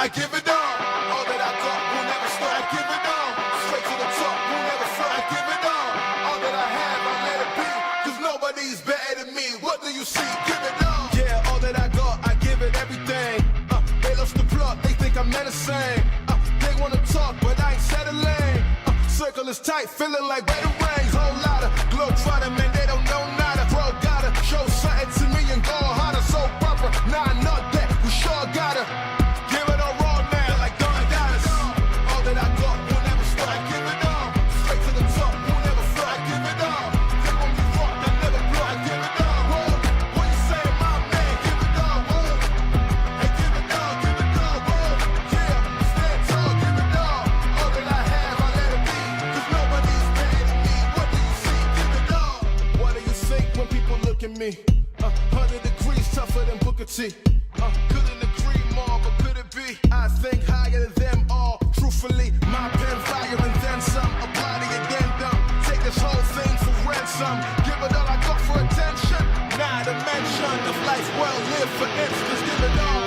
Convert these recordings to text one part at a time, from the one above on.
I give it all that I got will never stop. I give it all, straight to the top, will never stop. I give it all that I have, I let it be, cause nobody's better than me. What do you see? Give it all. Yeah, all that I got, I give it everything. They lost the plot, they think I'm menacing. They wanna talk, but I ain't settling. Circle is tight, feeling like better rings. Whole lot of globe trotting, man, they don't know nada. Bro, gotta show something to me and go harder. So proper, nah, not that, we sure gotta give it all raw now, like Don Dallas. All that I got will never stop. I give it all, straight to the top, will never flop. I give it all, they won't be rocked, they never blow. I give it all, whoa. What you say, my man? Give it all, whoa. Hey, give it all, whoa. Yeah, stand tall, give it all that I have, I let it be, cause nobody's better than me. What do you see? Give it all. What do you think when people look at me? 100 degrees tougher than Booker T. Couldn't agree more, but could it be? I think higher than them all. Truthfully, my pen fire and then some. Apply the addendum. Take this whole thing for ransom. Give it all I got for attention. Not a mention of life well lived, for instance. Give it all.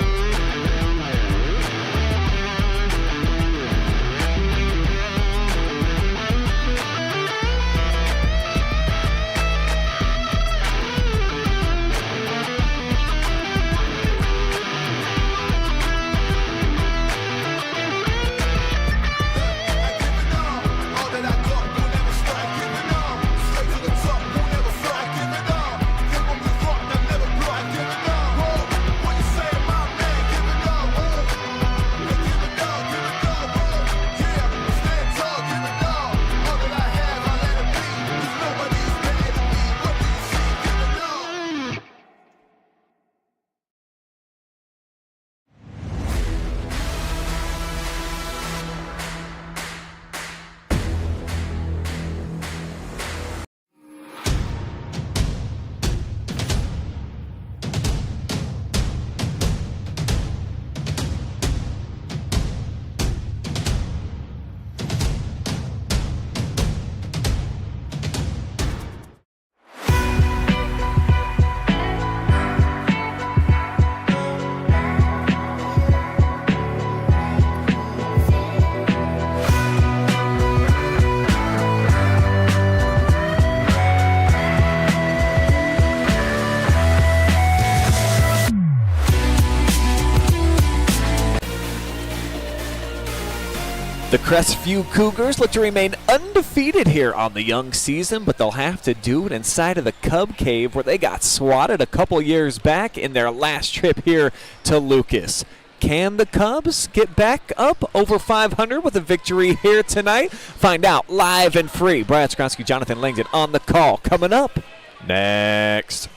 The Crestview Cougars look to remain undefeated here on the young season, but they'll have to do it inside of the Cub Cave where they got swatted a couple years back in their last trip here to Lucas. Can the Cubs get back up over 500 with a victory here tonight? Find out live and free. Brad Skowronski, Jonathon, Langdon on the call. Coming up next.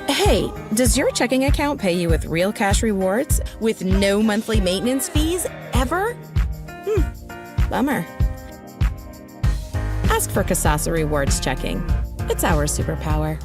Hey, does your checking account pay you with real cash rewards with no monthly maintenance fees ever? Bummer. Ask for Kasasa Rewards Checking. It's our superpower.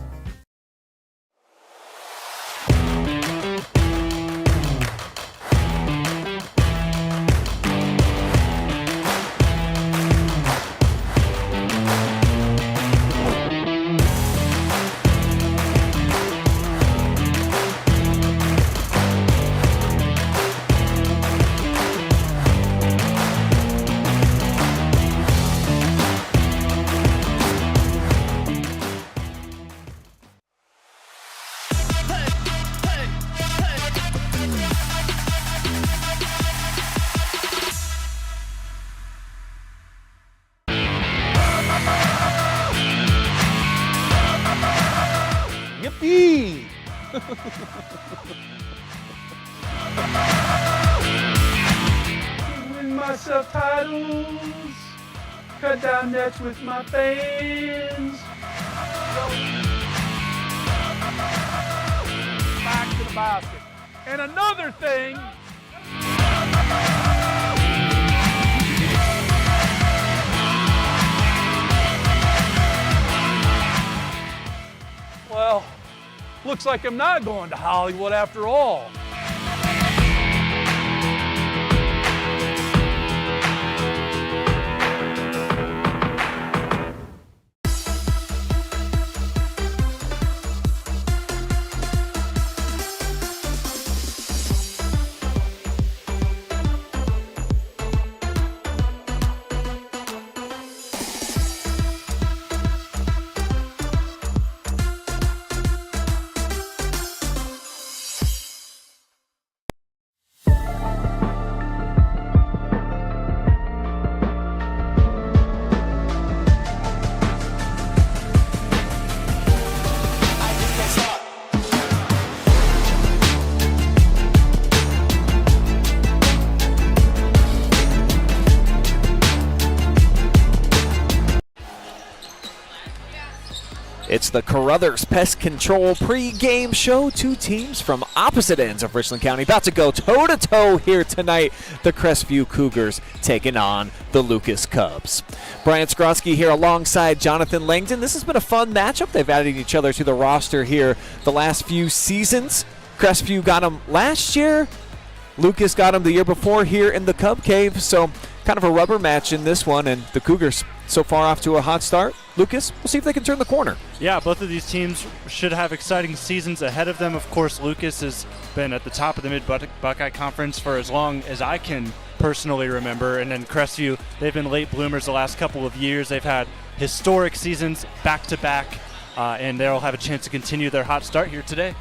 Yippee! Win myself titles, cut down nets with my fans. the basket. And another thing, well, looks like I'm not going to Hollywood after all. It's the Carothers Pest Control pre-game show. Two teams from opposite ends of Richland County about to go toe-to-toe here tonight. The Crestview Cougars taking on the Lucas Cubs. Brian Skowronski here alongside Jonathon Langdon. This has been a fun matchup. They've added each other to the roster here the last few seasons. Crestview got them last year. Lucas got them the year before here in the Cub Cave. So kind of a rubber match in this one, and the Cougars so far off to a hot start. Lucas, we'll see if they can turn the corner. Yeah, both of these teams should have exciting seasons ahead of them. Of course, Lucas has been at the top of the Mid-Buckeye Conference for as long as I can personally remember. And then Crestview, they've been late bloomers the last couple of years. They've had historic seasons back-to-back, and they'll have a chance to continue their hot start here today.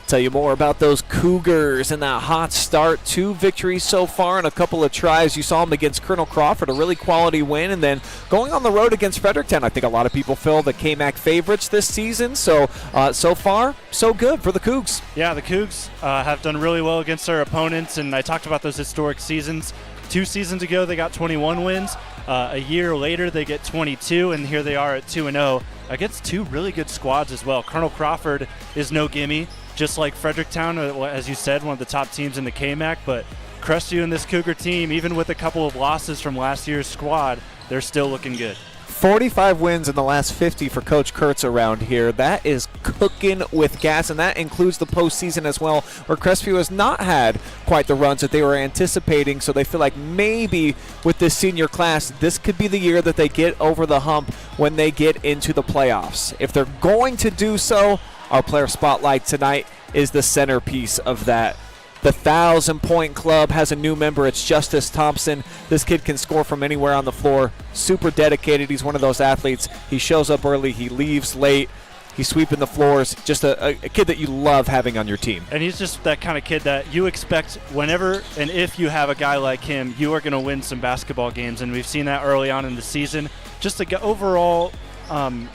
Tell you more about those Cougars and that hot start. 2 victories so far and a couple of tries. You saw them against Colonel Crawford, a really quality win, and then going on the road against Fredericktown. I think a lot of people feel the KMAC favorites this season. So far, so good for the Cougs. Yeah, the Cougs have done really well against their opponents, and I talked about those historic seasons. 2 seasons ago, they got 21 wins. A year later, they get 22, and here they are at 2-0 against 2 really good squads as well. Colonel Crawford is no gimme. Just like Fredericktown, as you said, one of the top teams in the KMAC, but Crestview and this Cougar team, even with a couple of losses from last year's squad, they're still looking good. 45 wins in the last 50 for Coach Kurtz around here. That is cooking with gas, and that includes the postseason as well, where Crestview has not had quite the runs that they were anticipating, so they feel like maybe with this senior class, this could be the year that they get over the hump when they get into the playoffs. If they're going to do so, our player spotlight tonight is the centerpiece of that. The 1,000-point club has a new member. It's Justice Thompson. This kid can score from anywhere on the floor. Super dedicated. He's one of those athletes. He shows up early. He leaves late. He's sweeping the floors. Just a kid that you love having on your team. And he's just that kind of kid that you expect whenever and if you have a guy like him, you are going to win some basketball games. And we've seen that early on in the season. Just the overall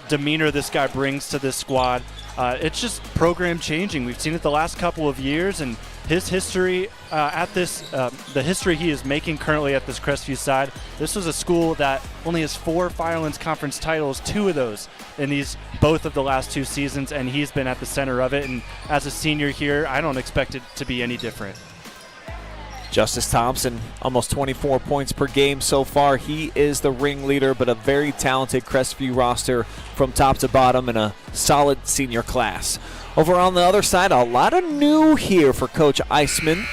demeanor this guy brings to this squad. It's just program changing. We've seen it the last couple of years, and his history the history he is making currently at this Crestview side. This was a school that only has 4 Firelands Conference titles, 2 of those in both of the last 2 seasons, and he's been at the center of it. And as a senior here, I don't expect it to be any different. Justice Thompson, almost 24 points per game so far. He is the ringleader, but a very talented Crestview roster from top to bottom and a solid senior class. Over on the other side, a lot of new here for Coach Eisman.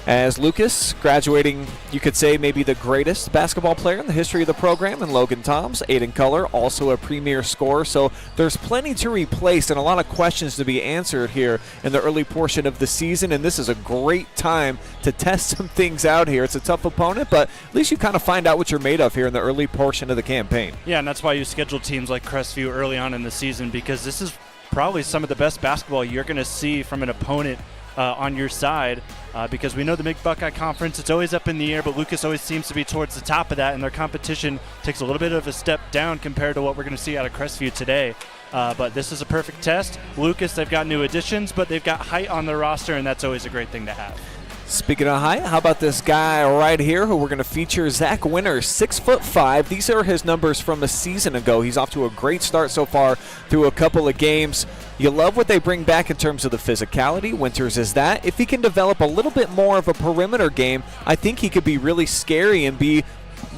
As Lucas, graduating, you could say, maybe the greatest basketball player in the history of the program, and Logan Toms, Aiden Culler, also a premier scorer. So there's plenty to replace and a lot of questions to be answered here in the early portion of the season, and this is a great time to test some things out here. It's a tough opponent, but at least you kind of find out what you're made of here in the early portion of the campaign. Yeah, and that's why you schedule teams like Crestview early on in the season, because this is probably some of the best basketball you're going to see from an opponent on your side, because we know the Mid-Buckeye Conference, it's always up in the air, but Lucas always seems to be towards the top of that, and their competition takes a little bit of a step down compared to what we're going to see out of Crestview today. But this is a perfect test. Lucas, they've got new additions, but they've got height on their roster, and that's always a great thing to have. Speaking of height, how about this guy right here who we're going to feature, Zac Winters, 6'5". These are his numbers from a season ago. He's off to a great start so far through a couple of games. You love what they bring back in terms of the physicality. Winters is that. If he can develop a little bit more of a perimeter game, I think he could be really scary and be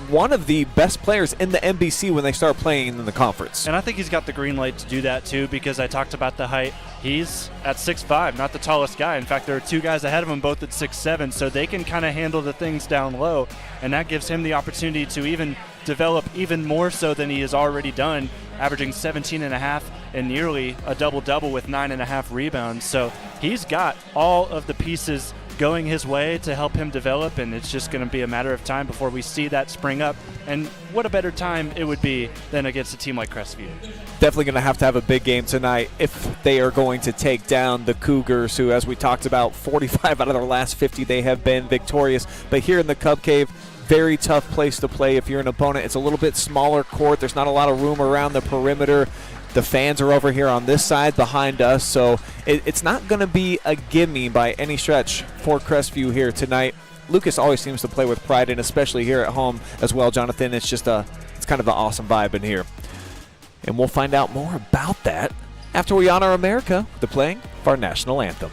one of the best players in the NBC when they start playing in the conference. And I think he's got the green light to do that too, because I talked about the height. He's at 6'5", not the tallest guy. In fact, there are two guys ahead of him, both at 6'7", so they can kind of handle the things down low, and that gives him the opportunity to even develop even more so than he has already done, averaging 17.5 and nearly a double-double with 9.5 rebounds. So he's got all of the pieces going his way to help him develop, and it's just going to be a matter of time before we see that spring up. And what a better time it would be than against a team like Crestview. Definitely going to have a big game tonight if they are going to take down the Cougars, who, as we talked about, 45 out of their last 50 they have been victorious. But here in the Cub Cave, very tough place to play if you're an opponent. It's a little bit smaller court. There's not a lot of room around the perimeter. The fans are over here on this side behind us, so it's not going to be a gimme by any stretch for Crestview here tonight. Lucas always seems to play with pride, and especially here at home as well, Jonathan. It's just it's kind of an awesome vibe in here. And we'll find out more about that after we honor America with the playing of our national anthem.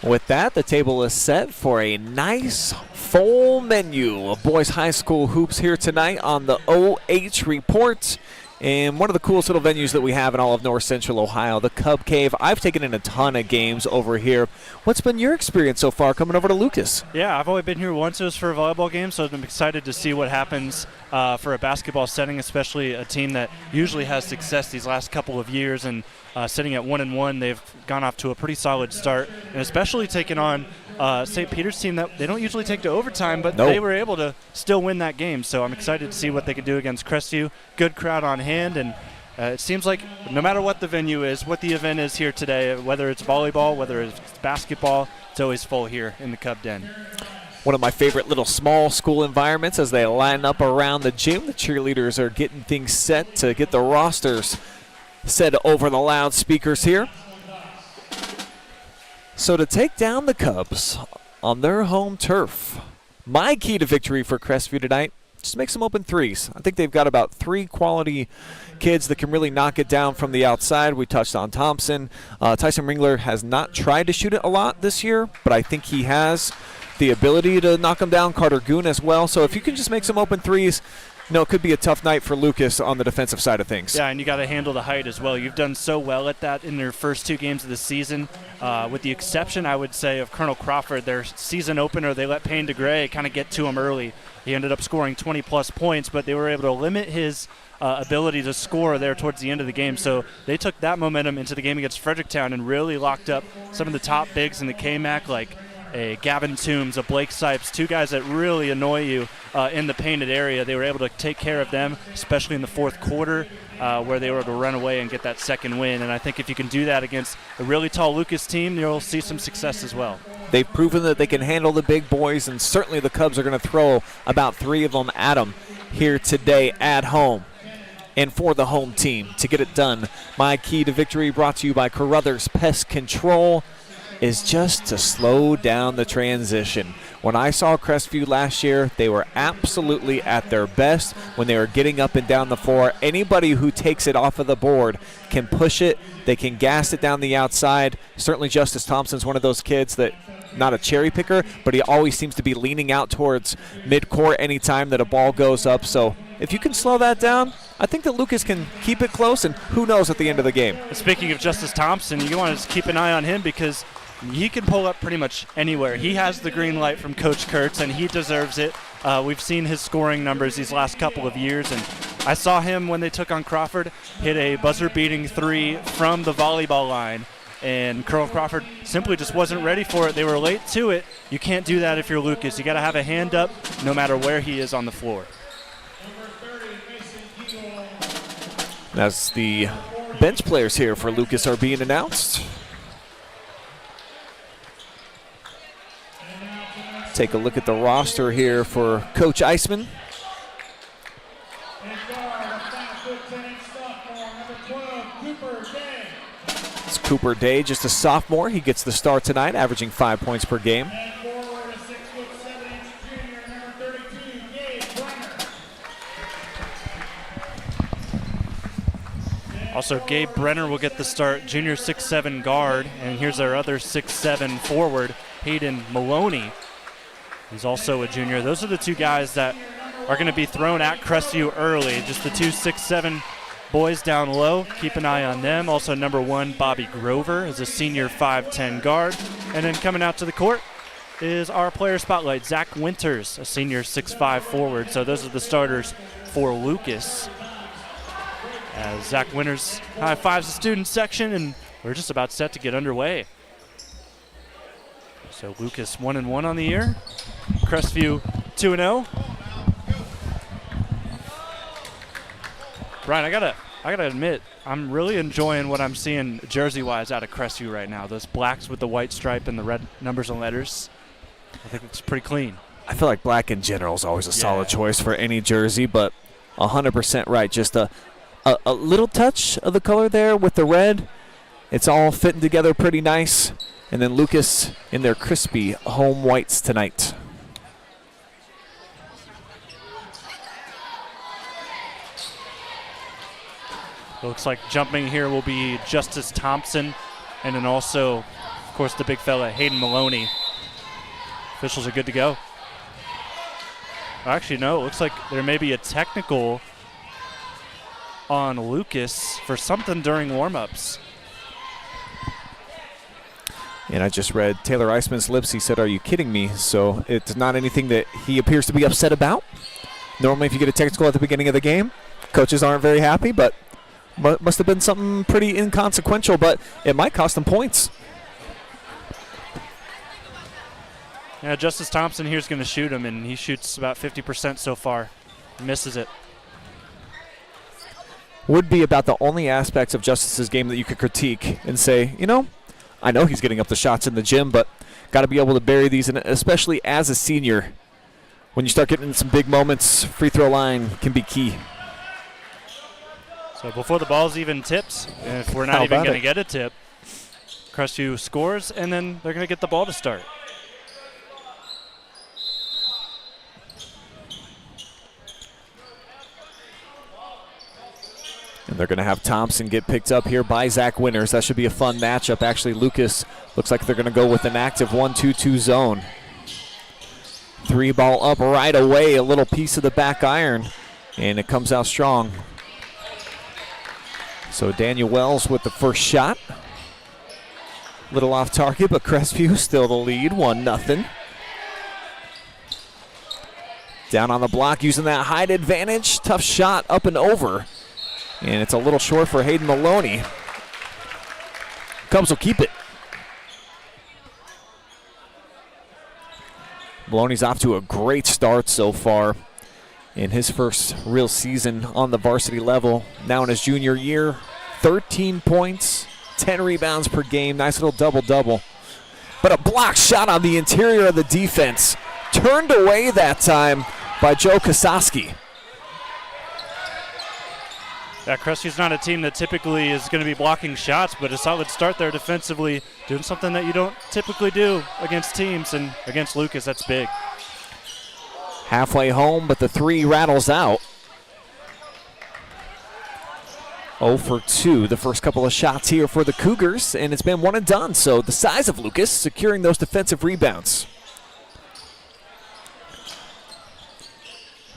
With that, the table is set for a nice full menu of boys high school hoops here tonight on the OH Report. And one of the coolest little venues that we have in all of North Central Ohio, the Cub Cave. I've taken in a ton of games over here. What's been your experience so far coming over to Lucas? Yeah, I've only been here once. It was for a volleyball game, so I'm excited to see what happens for a basketball setting, especially a team that usually has success these last couple of years. And sitting at 1-1, they've gone off to a pretty solid start, and especially taking on St. Peter's team that they don't usually take to overtime, but they were able to still win that game. So I'm excited to see what they can do against Crestview. Good crowd on hand, and it seems like no matter what the venue is, what the event is here today, whether it's volleyball, whether it's basketball, it's always full here in the Cub Den. One of my favorite little small school environments as they line up around the gym. The cheerleaders are getting things set to get the rosters set over the loudspeakers here. So to take down the Cubs on their home turf, my key to victory for Crestview tonight, just make some open threes. I think they've got about 3 quality kids that can really knock it down from the outside. We touched on Thompson. Tyson Ringler has not tried to shoot it a lot this year, but I think he has the ability to knock them down. Carter Goon as well. So if you can just make some open threes, it could be a tough night for Lucas on the defensive side of things. Yeah, and you got to handle the height as well. You've done so well at that in their first 2 games of the season, with the exception, I would say, of Colonel Crawford. Their season opener, they let Payne DeGray kind of get to him early. He ended up scoring 20-plus points, but they were able to limit his ability to score there towards the end of the game. So they took that momentum into the game against Fredericktown and really locked up some of the top bigs in the KMAC, like a Gavin Toombs, a Blake Sipes, 2 guys that really annoy you in the painted area. They were able to take care of them, especially in the fourth quarter, where they were able to run away and get that second win. And I think if you can do that against a really tall Lucas team, you'll see some success as well. They've proven that they can handle the big boys, and certainly the Cubs are going to throw about 3 of them at them here today at home. And for the home team to get it done, my key to victory brought to you by Carothers Pest Control is just to slow down the transition. When I saw Crestview last year, they were absolutely at their best when they were getting up and down the floor. Anybody who takes it off of the board can push it. They can gas it down the outside. Certainly Justice Thompson's one of those kids that, not a cherry picker, but he always seems to be leaning out towards midcourt anytime that a ball goes up. So if you can slow that down, I think that Lucas can keep it close, and who knows at the end of the game. Speaking of Justice Thompson, you want to keep an eye on him because he can pull up pretty much anywhere. He has the green light from Coach Kurtz, and he deserves it. We've seen his scoring numbers these last couple of years, and I saw him when they took on Crawford hit a buzzer-beating 3 from the volleyball line, and Carl Crawford simply just wasn't ready for it. They were late to it. You can't do that if you're Lucas. You got to have a hand up no matter where he is on the floor. As the bench players here for Lucas are being announced. Take a look at the roster here for Coach Eisman. It's Cooper Day, just a sophomore. He gets the start tonight, averaging 5 points per game. Also, Gabe Brenner will get the start, junior 6'7" guard. And here's our other 6'7" forward, Hayden Maloney. He's also a junior. Those are the two guys that are going to be thrown at Crestview early. Just the two 6'7" boys down low. Keep an eye on them. Also, number 1, Bobby Grover, is a senior 5'10" guard. And then coming out to the court is our player spotlight, Zac Winters, a senior 6'5" forward. So those are the starters for Lucas. As Zac Winters high-fives the student section, and we're just about set to get underway. So Lucas 1-1 on the year. Crestview 2-0. Brian, I gotta admit, I'm really enjoying what I'm seeing jersey-wise out of Crestview right now. Those blacks with the white stripe and the red numbers and letters. I think it's pretty clean. I feel like black in general is always a solid choice for any jersey, but 100% right. Just a little touch of the color there with the red. It's all fitting together pretty nice. And then Lucas in their crispy home whites tonight. Looks like jumping here will be Justice Thompson, and then also, of course, the big fella, Hayden Maloney. Officials are good to go. Actually, no, it looks like there may be a technical on Lucas for something during warm-ups. And I just read Taylor Eisman's lips. He said, "Are you kidding me?" So it's not anything that he appears to be upset about. Normally, if you get a technical at the beginning of the game, coaches aren't very happy, but must have been something pretty inconsequential, but it might cost them points. Yeah, Justice Thompson here's going to shoot him, and he shoots about 50% so far. Misses it. Would be about the only aspects of Justice's game that you could critique and say, you know, I know he's getting up the shots in the gym, but got to be able to bury these, and especially as a senior. When you start getting in some big moments, free throw line can be key. So before the ball's even tipped, if we're not even going to get a tip, Crestview scores, and then they're going to get the ball to start. And they're going to have Thompson get picked up here by Zac Winters. That should be a fun matchup. Actually, Lucas looks like they're going to go with an active 1-2-2 zone. 3 ball up right away, a little piece of the back iron, and it comes out strong. So Daniel Wells with the first shot. Little off target, but Crestview still the lead, 1-0. Down on the block using that height advantage. Tough shot up and over. And it's a little short for Hayden Maloney. Cubs will keep it. Maloney's off to a great start so far in his first real season on the varsity level. Now in his junior year, 13 points, 10 rebounds per game. Nice little double-double. But a block shot on the interior of the defense. Turned away that time by Joe Kosowski. Yeah, Crestview's not a team that typically is going to be blocking shots, but a solid start there defensively, doing something that you don't typically do against teams, and against Lucas, that's big. Halfway home, but the three rattles out. 0 for 2, the first couple of shots here for the Cougars, and it's been one and done. So the size of Lucas securing those defensive rebounds.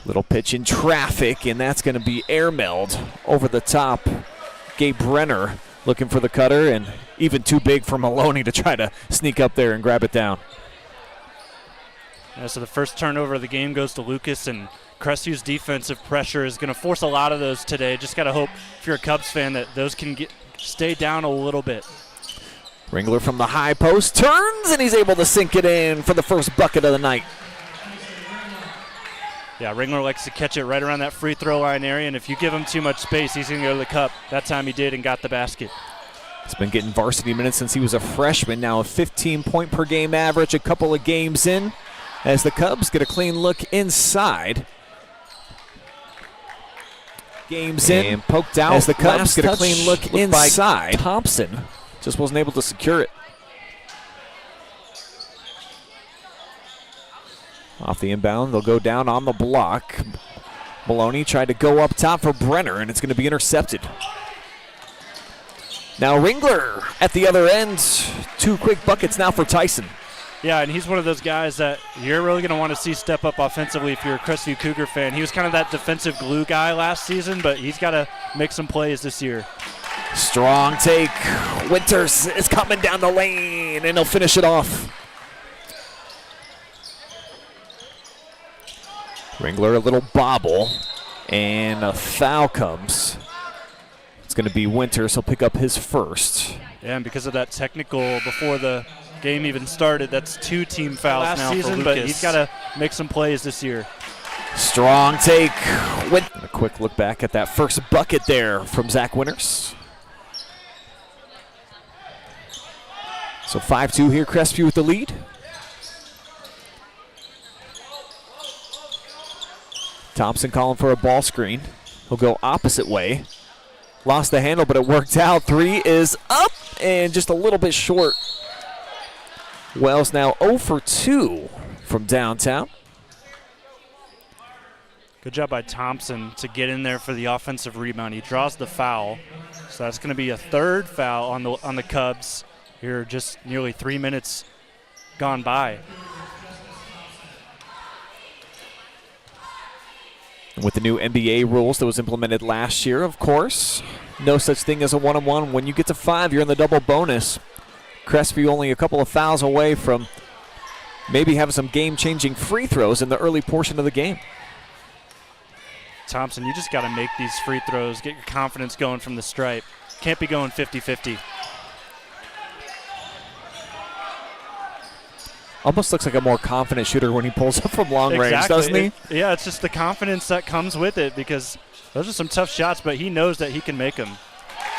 Little pitch in traffic, and that's going to be airmailed over the top. Gabe Brenner looking for the cutter, and even too big for Maloney to try to sneak up there and grab it down. Yeah, so the first turnover of the game goes to Lucas, and Crestview's defensive pressure is going to force a lot of those today. Just got to hope, if you're a Cubs fan, that those can stay down a little bit. Ringler from the high post turns, and he's able to sink it in for the first bucket of the night. Yeah, Ringler likes to catch it right around that free throw line area, and if you give him too much space, he's going to go to the cup. That time he did and got the basket. He's been getting varsity minutes since he was a freshman. Now a 15-point-per-game average, a couple of games in, as the Cubs get a clean look inside. Games in, and poked out as the Cubs get a touch clean look looked like inside. Thompson Just wasn't able to secure it. Off the inbound, they'll go down on the block. Maloney tried to go up top for Brenner, and it's going to be intercepted. Now Ringler at the other end. 2 quick buckets now for Tyson. Yeah, and he's one of those guys that you're really going to want to see step up offensively if you're a Crestview Cougar fan. He was kind of that defensive glue guy last season, but he's got to make some plays this year. Strong take. Winters is coming down the lane, and he'll finish it off. Ringler a little bobble, and a foul comes. It's going to be Winters. He'll pick up his first. Yeah, and because of that technical before the game even started, that's 2 team fouls last now season, but he's got to make some plays this year. Strong take. And a quick look back at that first bucket there from Zac Winters. So 5-2 here, Crestview with the lead. Thompson calling for a ball screen. He'll go opposite way. Lost the handle, but it worked out. 3 is up and just a little bit short. Wells now 0 for 2 from downtown. Good job by Thompson to get in there for the offensive rebound. He draws the foul, so that's going to be a 3rd foul on the Cubs. Here, just nearly 3 minutes gone by. With the new NBA rules that was implemented last year, of course, no such thing as a one-on-one. When you get to 5, you're in the double bonus. Crestview only a couple of fouls away from maybe having some game-changing free throws in the early portion of the game. Thompson, you just got to make these free throws, get your confidence going from the stripe. Can't be going 50-50. Almost looks like a more confident shooter when he pulls up from long range, doesn't he? Yeah, it's just the confidence that comes with it, because those are some tough shots, but he knows that he can make them.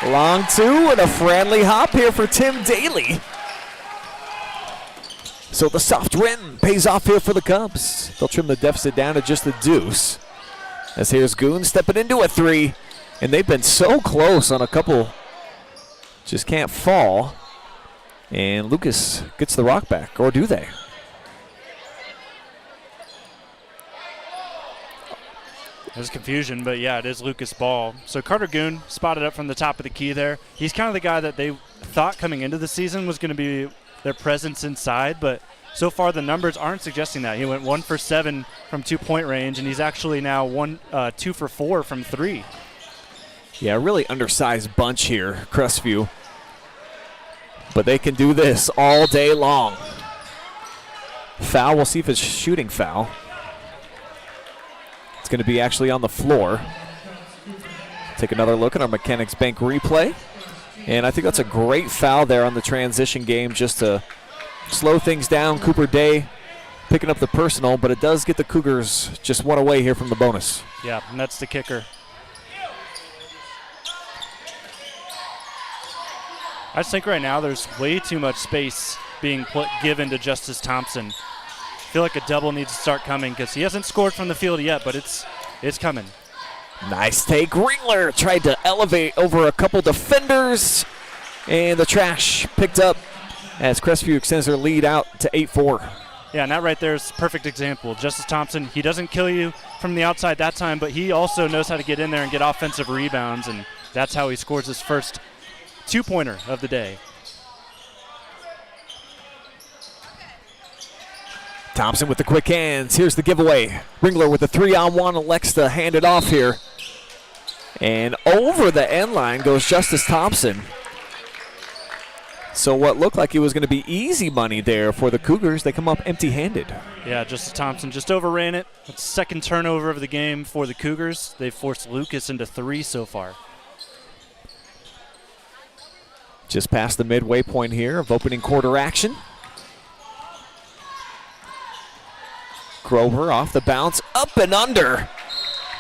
Long 2 and a friendly hop here for Tim Daly. So the soft win pays off here for the Cubs. They'll trim the deficit down to just the deuce. As here's Goon stepping into a 3. And they've been so close on a couple. Just can't fall. And Lucas gets the rock back, or do they? There's confusion, but yeah, it is Lucas' ball. So Carter Goon spotted up from the top of the key there. He's kind of the guy that they thought coming into the season was going to be their presence inside, but so far the numbers aren't suggesting that. He went 1 for 7 from 2-point range, and he's actually now 2 for 4 from 3. Yeah, a really undersized bunch here, Crestview. But they can do this all day long. Foul, we'll see if it's shooting foul. It's going to be actually on the floor. Take another look at our Mechanics Bank replay. And I think that's a great foul there on the transition game, just to slow things down. Cooper Day picking up the personal, but it does get the Cougars just 1 away here from the bonus. Yeah, and that's the kicker. I just think right now there's way too much space being given to Justice Thompson. I feel like a double needs to start coming, because he hasn't scored from the field yet, but it's coming. Nice take. Ringler tried to elevate over a couple defenders, and the trash picked up as Crestview extends their lead out to 8-4. Yeah, and that right there is a perfect example. Justice Thompson, he doesn't kill you from the outside that time, but he also knows how to get in there and get offensive rebounds, and that's how he scores his first two-pointer of the day. Thompson with the quick hands. Here's the giveaway. Ringler with the 3-on-1 elects to hand it off here. And over the end line goes Justice Thompson. So what looked like it was going to be easy money there for the Cougars, they come up empty-handed. Yeah, Justice Thompson just overran it. That's the second turnover of the game for the Cougars. They've forced Lucas into 3 so far. Just past the midway point here of opening quarter action. Grover off the bounce, up and under,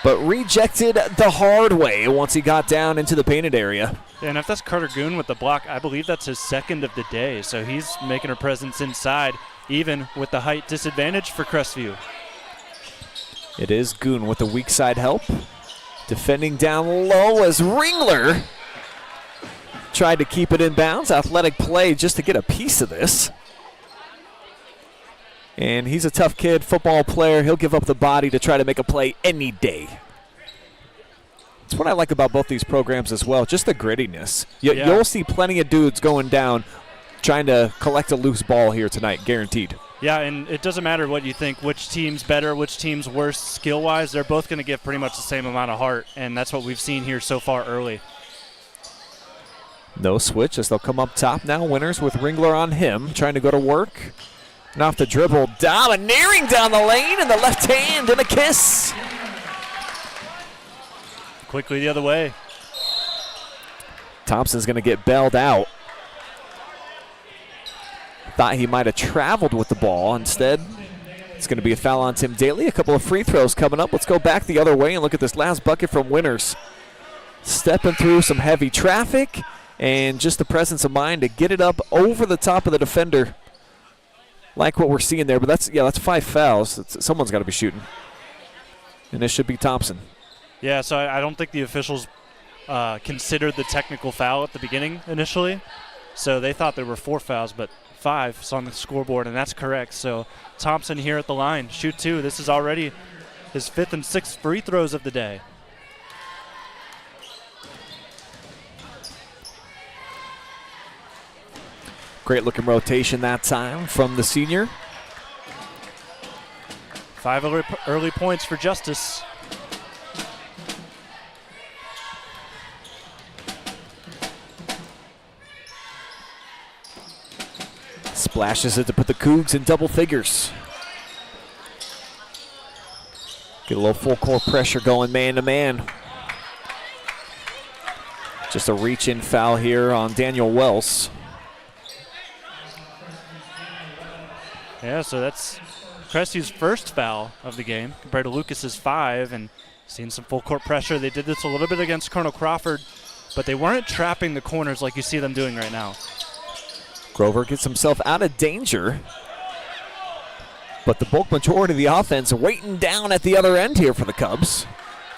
but rejected the hard way once he got down into the painted area. And if that's Carter Goon with the block, I believe that's his second of the day. So he's making a presence inside, even with the height disadvantage for Crestview. It is Goon with the weak side help. Defending down low as Ringler tried to keep it in bounds. Athletic play just to get a piece of this. And he's a tough kid, football player. He'll give up the body to try to make a play any day. That's what I like about both these programs as well, just the grittiness. You'll see plenty of dudes going down trying to collect a loose ball here tonight, guaranteed. Yeah, and it doesn't matter what you think, which team's better, which team's worse skill-wise. They're both going to give pretty much the same amount of heart, and that's what we've seen here so far early. No switch as they'll come up top now. Winters with Ringler on him, trying to go to work. And off the dribble, domineering down the lane, and the left hand and a kiss. Quickly the other way. Thompson's going to get bailed out. Thought he might have traveled with the ball. Instead, it's going to be a foul on Tim Daly. A couple of free throws coming up. Let's go back the other way and look at this last bucket from Winters. Stepping through some heavy traffic and just the presence of mind to get it up over the top of the defender. Like what we're seeing there, but that's 5 fouls. Someone's got to be shooting. And this should be Thompson. Yeah, so I don't think the officials considered the technical foul at the beginning initially. So they thought there were 4 fouls, but 5 is on the scoreboard, and that's correct. So Thompson here at the line, shoot 2. This is already his 5th and 6th free throws of the day. Great looking rotation that time from the senior. 5 early points for Justice. Splashes it to put the Cougs in double figures. Get a little full court pressure going man to man. Just a reach in foul here on Daniel Wells. Yeah, so that's Crestview's first foul of the game compared to Lucas's 5, and seeing some full court pressure. They did this a little bit against Colonel Crawford, but they weren't trapping the corners like you see them doing right now. Grover gets himself out of danger, but the bulk majority of the offense waiting down at the other end here for the Cubs.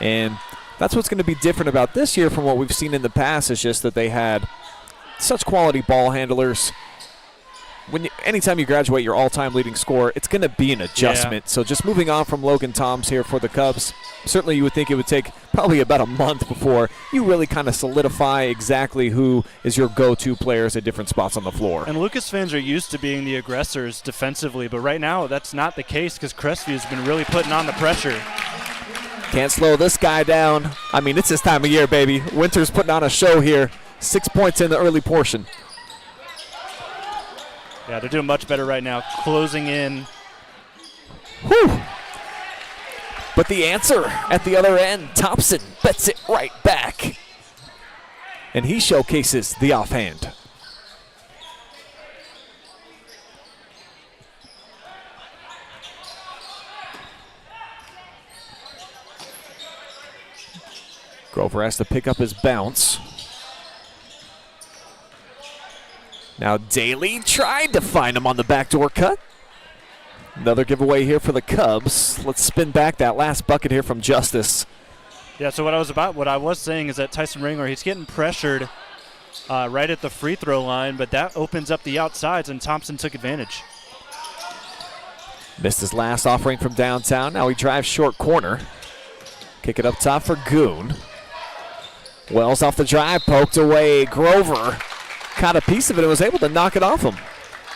And that's what's going to be different about this year from what we've seen in the past, is just that they had such quality ball handlers. Anytime you graduate your all-time leading scorer, it's going to be an adjustment. Yeah. So just moving on from Logan Toms here for the Cubs, certainly you would think it would take probably about a month before you really kind of solidify exactly who is your go-to players at different spots on the floor. And Lucas fans are used to being the aggressors defensively, but right now that's not the case because Crestview's been really putting on the pressure. Can't slow this guy down. I mean, it's this time of year, baby. Winters putting on a show here. 6 points in the early portion. Yeah, they're doing much better right now, closing in. Whew. But the answer at the other end, Thompson bets it right back. And he showcases the offhand. Grover has to pick up his bounce. Now Daly tried to find him on the backdoor cut. Another giveaway here for the Cubs. Let's spin back that last bucket here from Justice. Yeah, so what I was saying is that Tyson Ringler, he's getting pressured right at the free throw line, but that opens up the outsides, and Thompson took advantage. Missed his last offering from downtown. Now he drives short corner. Kick it up top for Goon. Wells off the drive, poked away. Grover caught a piece of it and was able to knock it off him.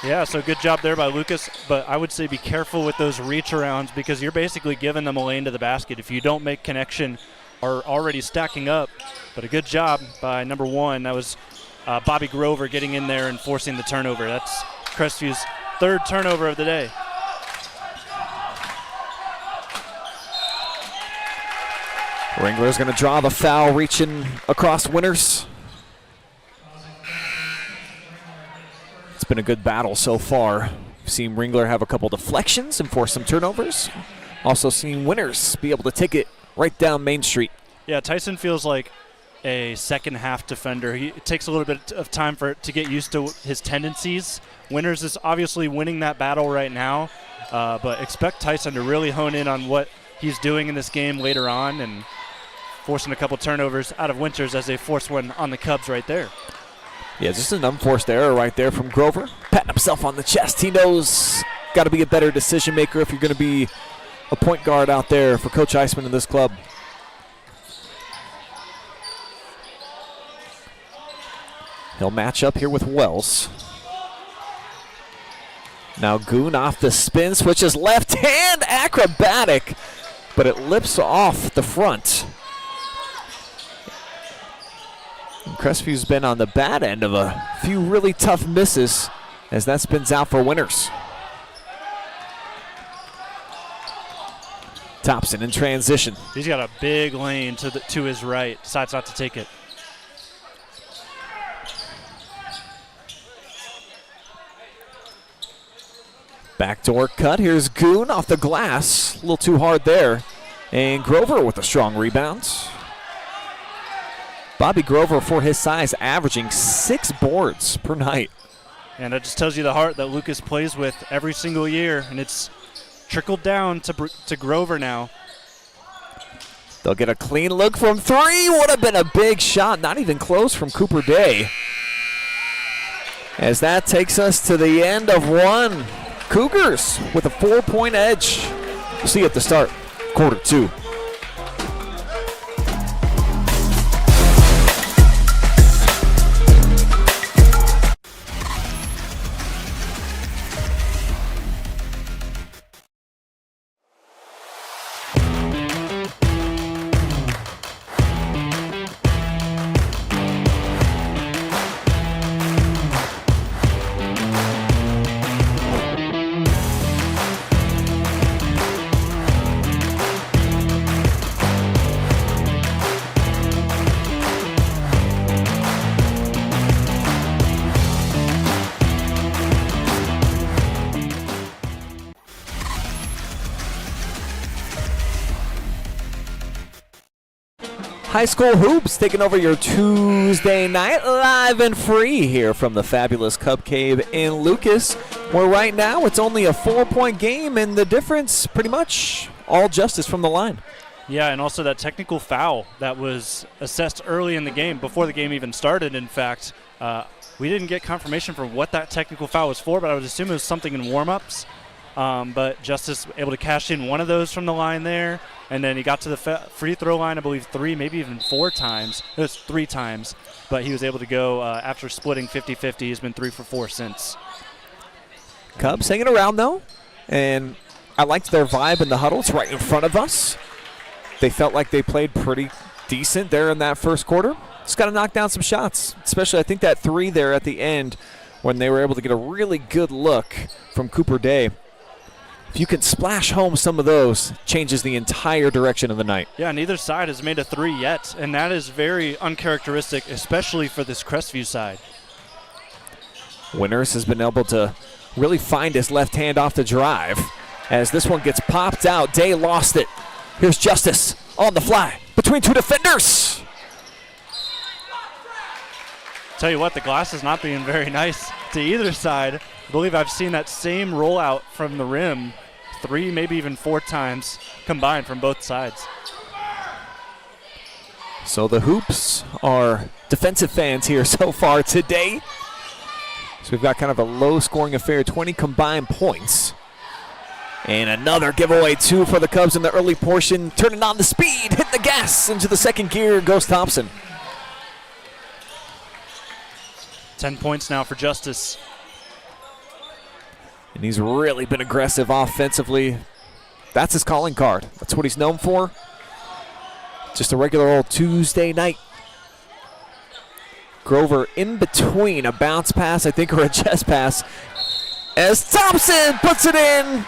Yeah, so good job there by Lucas, but I would say be careful with those reach arounds because you're basically giving them a lane to the basket. If you don't make connection or already stacking up, but a good job by number 1. That was Bobby Grover getting in there and forcing the turnover. That's Crestview's 3rd turnover of the day. Ringler's going to draw the foul, reaching across Winters. It's been a good battle so far. We've seen Ringler have a couple deflections and force some turnovers. Also seen Winters be able to take it right down Main Street. Yeah, Tyson feels like a second half defender. It takes a little bit of time to get used to his tendencies. Winters is obviously winning that battle right now, but expect Tyson to really hone in on what he's doing in this game later on and forcing a couple turnovers out of Winters as they force one on the Cubs right there. Yeah, just an unforced error right there from Grover. Patting himself on the chest. He knows got to be a better decision maker if you're going to be a point guard out there for Coach Eisman in this club. He'll match up here with Wells. Now Goon off the spin, switches left hand, acrobatic, but it lips off the front. And Crestview's been on the bad end of a few really tough misses as that spins out for Winters. Thompson in transition. He's got a big lane to his right, decides not to take it. Backdoor cut, here's Goon off the glass, a little too hard there. And Grover with a strong rebound. Bobby Grover, for his size, averaging 6 boards per night. And that just tells you the heart that Lucas plays with every single year, and it's trickled down to Grover now. They'll get a clean look from 3. Would have been a big shot, not even close from Cooper Day. As that takes us to the end of 1. Cougars with a 4-point edge. We'll see you at the start, quarter 2. High school hoops taking over your Tuesday night, live and free here from the fabulous Cub Cave in Lucas, where right now it's only a 4-point game, and the difference pretty much all justice from the line. Yeah, and also that technical foul that was assessed early in the game, before the game even started, in fact. We didn't get confirmation for what that technical foul was for, but I would assume it was something in warm-ups. But Justice able to cash in one of those from the line there, and then he got to the free throw line, I believe 3, maybe even 4 times. It was 3 times, but he was able to go after splitting 50-50. He's been 3 for 4 since. Cubs hanging around though, and I liked their vibe in the huddle. It's right in front of us. They felt like they played pretty decent there in that first quarter. Just got to knock down some shots, especially I think that 3 there at the end when they were able to get a really good look from Cooper Day. If you can splash home some of those, changes the entire direction of the night. Yeah, neither side has made a 3 yet, and that is very uncharacteristic, especially for this Crestview side. Winters has been able to really find his left hand off the drive. As this one gets popped out, Day lost it. Here's Justice on the fly between 2 defenders. Tell you what, the glass is not being very nice to either side. I believe I've seen that same rollout from the rim 3, maybe even 4 times combined from both sides. So the Hoops are defensive fans here so far today. So we've got kind of a low-scoring affair, 20 combined points. And another giveaway, 2 for the Cubs in the early portion. Turning on the speed, hitting the gas into the second gear goes Thompson. 10 points now for Justice. And he's really been aggressive offensively. That's his calling card. That's what he's known for. Just a regular old Tuesday night. Grover in between a bounce pass, I think, or a chest pass, as Thompson puts it in,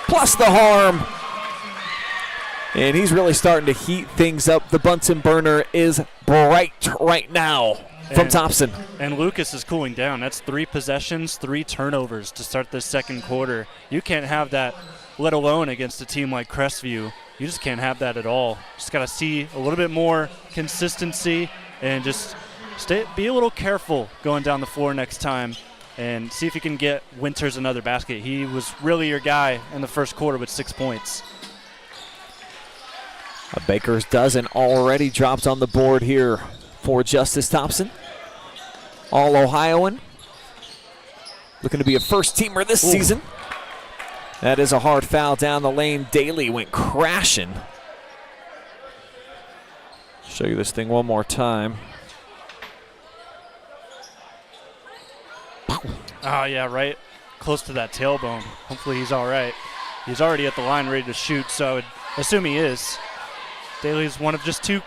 plus the harm. And he's really starting to heat things up. The Bunsen burner is bright right now from Thompson. And Lucas is cooling down. That's 3 possessions, 3 turnovers to start this second quarter. You can't have that, let alone against a team like Crestview. You just can't have that at all. Just got to see a little bit more consistency and just be a little careful going down the floor next time and see if you can get Winters another basket. He was really your guy in the first quarter with 6 points. A baker's dozen already dropped on the board here for Justice Thompson. All Ohioan. Looking to be a first-teamer this season. That is a hard foul down the lane. Daly went crashing. Show you this thing one more time. Oh, yeah, right close to that tailbone. Hopefully he's all right. He's already at the line ready to shoot, so I would assume he is. Daly's one of just 2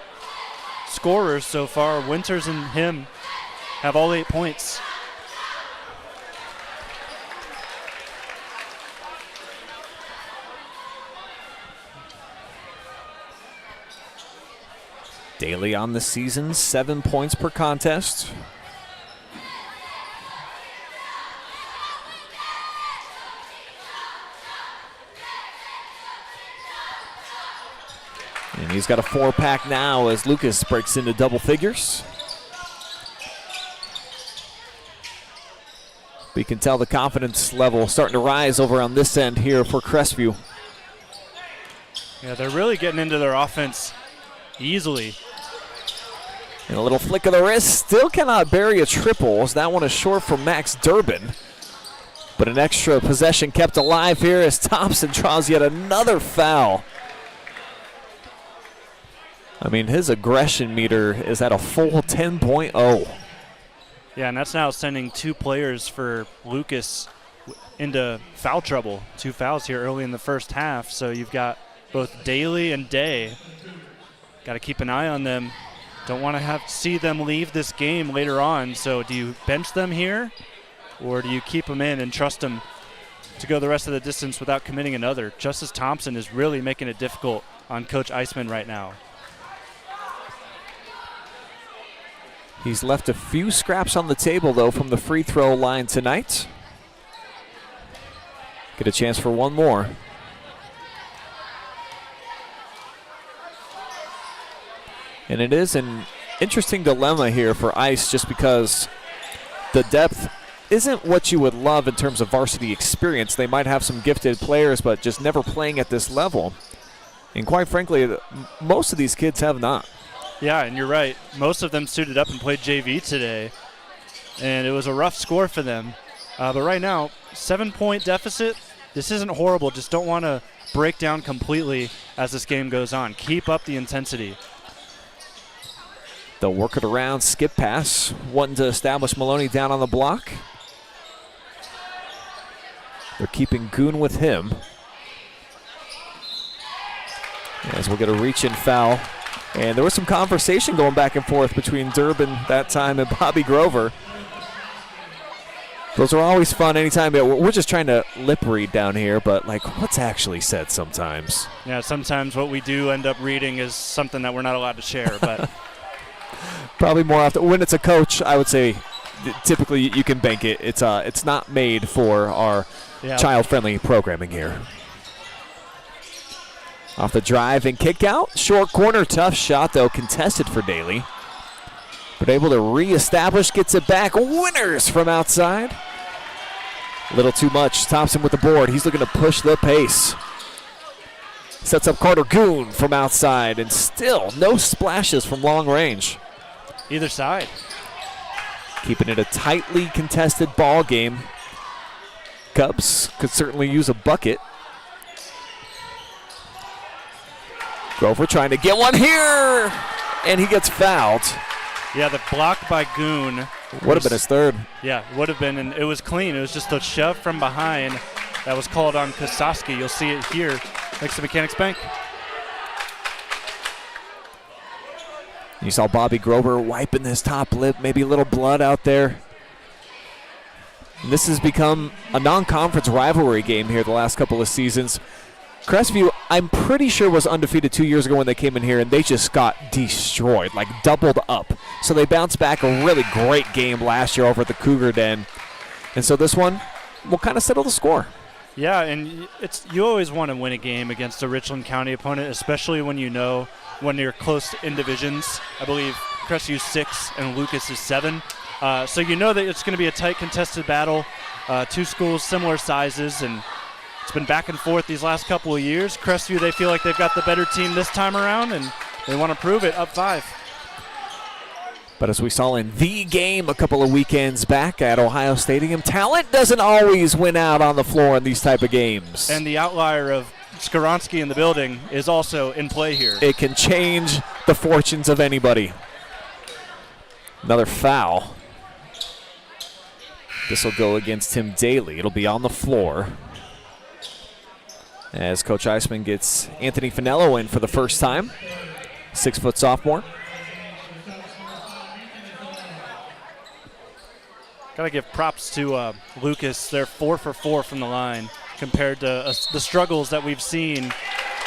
scorers so far. Winters and him have all 8 points. Daly on the season, 7 points per contest. And he's got a 4-pack now as Lucas breaks into double figures. But you can tell the confidence level starting to rise over on this end here for Crestview. Yeah, they're really getting into their offense easily. And a little flick of the wrist, still cannot bury a triple, as that one is short from Max Durbin. But an extra possession kept alive here as Thompson draws yet another foul. I mean, his aggression meter is at a full 10.0. Yeah, and that's now sending 2 players for Lucas into foul trouble. 2 fouls here early in the first half, so you've got both Daly and Day. Got to keep an eye on them. Don't want to see them leave this game later on, so do you bench them here, or do you keep them in and trust them to go the rest of the distance without committing another? Justice Thompson is really making it difficult on Coach Eisman right now. He's left a few scraps on the table, though, from the free throw line tonight. Get a chance for one more. And it is an interesting dilemma here for Ice, just because the depth isn't what you would love in terms of varsity experience. They might have some gifted players, but just never playing at this level. And quite frankly, most of these kids have not. Yeah, and you're right. Most of them suited up and played JV today, and it was a rough score for them. But right now, 7-point deficit. This isn't horrible. Just don't want to break down completely as this game goes on. Keep up the intensity. They'll work it around, skip pass, wanting to establish Maloney down on the block. They're keeping Goon with him. As we'll get a reach-in foul. And there was some conversation going back and forth between Durbin that time and Bobby Grover. Those are always fun anytime. We're just trying to lip read down here, but like, what's actually said sometimes? Yeah, sometimes what we do end up reading is something that we're not allowed to share, but probably more often when it's a coach, I would say typically you can bank it. It's not made for our child-friendly programming here. Off the drive and kick out. Short corner, tough shot, though, contested for Daly. But able to reestablish, gets it back. Winters from outside. A little too much. Thompson with the board. He's looking to push the pace. Sets up Carter Goon from outside, and still no splashes from long range. Either side. Keeping it a tightly contested ball game. Cubs could certainly use a bucket. Grover trying to get one here, and he gets fouled. Yeah, the block by Goon. Would have been his third. Yeah, would have been, and it was clean. It was just a shove from behind that was called on Kosaski. You'll see it here next to Mechanics Bank. You saw Bobby Grover wiping his top lip, maybe a little blood out there. And this has become a non-conference rivalry game here the last couple of seasons. Crestview, I'm pretty sure, was undefeated 2 years ago when they came in here, and they just got destroyed, like doubled up. So they bounced back a really great game last year over at the Cougar Den. And so this one will kind of settle the score. Yeah, and you always want to win a game against a Richland County opponent, especially when you know when you're close in divisions. I believe Crestview's 6 and Lucas is 7. So you know that it's going to be a tight contested battle. Two schools similar sizes, and it's been back and forth these last couple of years. Crestview, they feel like they've got the better team this time around, and they want to prove it, up 5. But as we saw in the game a couple of weekends back at Ohio Stadium, talent doesn't always win out on the floor in these type of games. And the outlier of Skowronski in the building is also in play here. It can change the fortunes of anybody. Another foul. This will go against Tim Daly. It'll be on the floor as Coach Eisman gets Anthony Finello in for the first time. 6-foot sophomore. Got to give props to Lucas. They're 4 for 4 from the line compared to the struggles that we've seen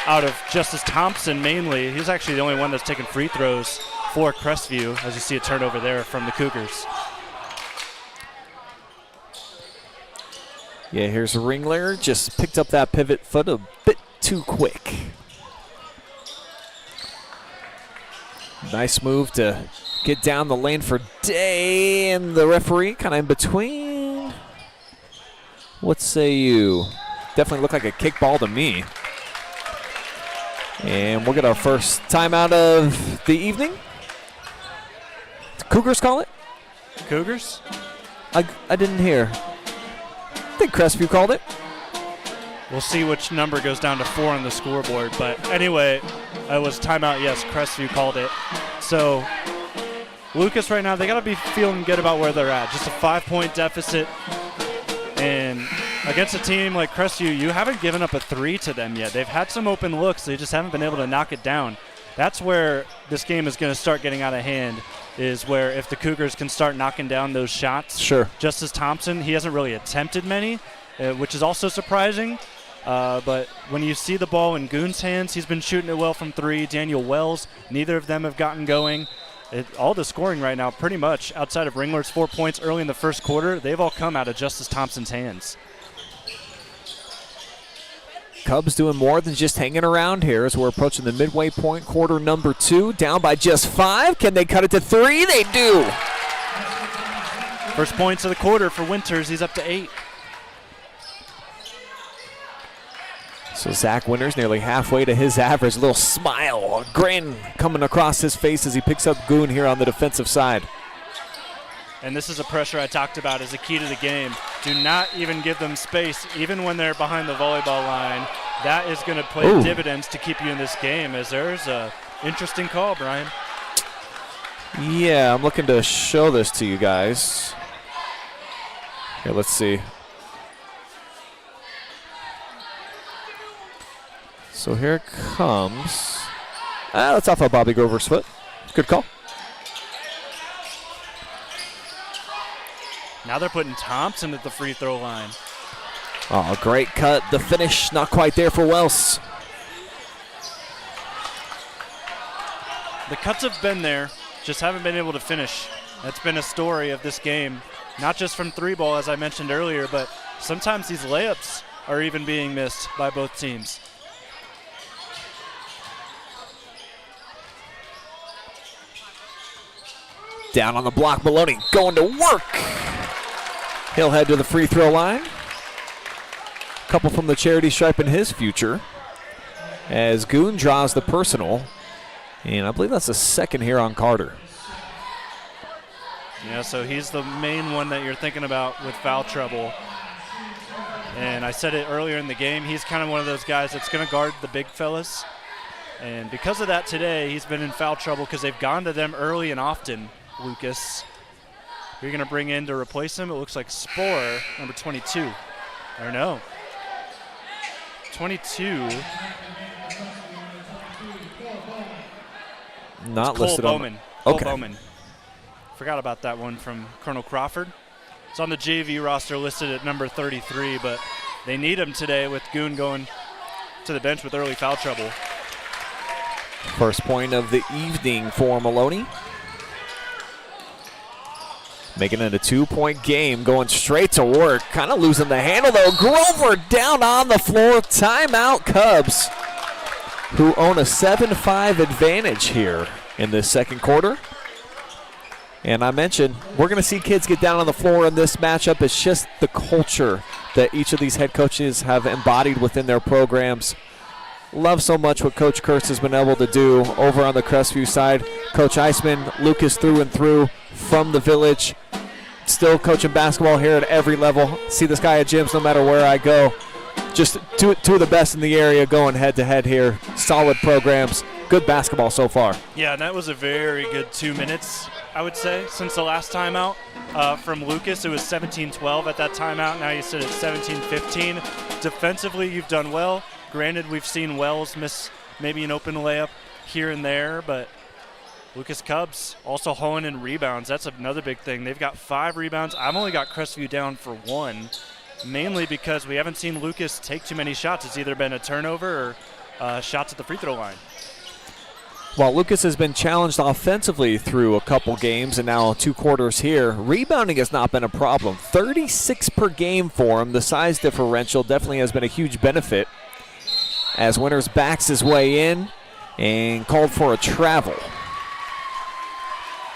out of Justice Thompson mainly. He's actually the only one that's taken free throws for Crestview, as you see a turnover there from the Cougars. Yeah, here's Ringler. Just picked up that pivot foot a bit too quick. Nice move to get down the lane for Day, and the referee kind of in between. What say you? Definitely looked like a kick ball to me. And we'll get our first timeout of the evening. The Cougars call it? Cougars? I didn't hear. I think Crestview called it. We'll see which number goes down to 4 on the scoreboard. But anyway, it was timeout. Yes, Crestview called it. So Lucas right now, they got to be feeling good about where they're at. Just a 5-point deficit. And against a team like Crestview, you haven't given up a 3 to them yet. They've had some open looks. They just haven't been able to knock it down. That's where this game is going to start getting out of hand, is where if the Cougars can start knocking down those shots. Sure. Justice Thompson, he hasn't really attempted many, which is also surprising. But when you see the ball in Goon's hands, he's been shooting it well from 3. Daniel Wells, neither of them have gotten going. All the scoring right now, pretty much, outside of Ringler's 4 points early in the first quarter, they've all come out of Justice Thompson's hands. Cubs doing more than just hanging around here as we're approaching the midway point, quarter number 2. Down by just 5. Can they cut it to 3? They do. First points of the quarter for Winters. He's up to 8. So Zac Winters nearly halfway to his average. A little smile, a grin coming across his face as he picks up Goon here on the defensive side. And this is the pressure I talked about as a key to the game. Do not even give them space, even when they're behind the volleyball line. That is going to play dividends to keep you in this game, as there's a interesting call, Brian. Yeah, I'm looking to show this to you guys. Here, let's see. So here it comes. That's off of Bobby Grover's foot. Good call. Now they're putting Thompson at the free throw line. Oh, great cut. The finish not quite there for Wells. The cuts have been there, just haven't been able to finish. That's been a story of this game. Not just from 3-ball, as I mentioned earlier, but sometimes these layups are even being missed by both teams. Down on the block, Maloney going to work. He'll head to the free throw line. Couple from the charity stripe in his future. as Goon draws the personal. And I believe that's the second here on Carter. Yeah, so he's the main one that you're thinking about with foul trouble. And I said it earlier in the game, he's kind of one of those guys that's going to guard the big fellas. And because of that today, he's been in foul trouble because they've gone to them early and often, Lucas. You're going to bring in to replace him. It looks like Spore, number 22. Or no. 22. Not Cole listed Bowman. on. Cole Okay. Bowman. Forgot about that one from Colonel Crawford. It's on the JV roster listed at number 33, but they need him today with Goon going to the bench with early foul trouble. First point of the evening for Maloney. Making it a 2-point game, going straight to work. Kind of losing the handle, though. Grover down on the floor. Timeout, Cubs, who own a 7-5 advantage here in this second quarter. And I mentioned, we're going to see kids get down on the floor in this matchup. It's just the culture that each of these head coaches have embodied within their programs. Love so much what Coach Kurtz has been able to do over on the Crestview side. Coach Eisman, Lucas through and through from the village. Still coaching basketball here at every level. See this guy at gyms no matter where I go. Just two of the best in the area going head-to-head here. Solid programs. Good basketball so far. Yeah, and that was a very good 2 minutes, I would say, since the last timeout. From Lucas, it was 17-12 at that timeout. Now you sit at 17-15. Defensively, you've done well. Granted, we've seen Wells miss maybe an open layup here and there, but Lucas Cubs also hauling in rebounds. That's another big thing. They've got 5 rebounds. I've only got Crestview down for 1, mainly because we haven't seen Lucas take too many shots. It's either been a turnover or shots at the free throw line. While Lucas has been challenged offensively through a couple games and now 2 quarters here, rebounding has not been a problem. 36 per game for him. The size differential definitely has been a huge benefit as Winters backs his way in and called for a travel.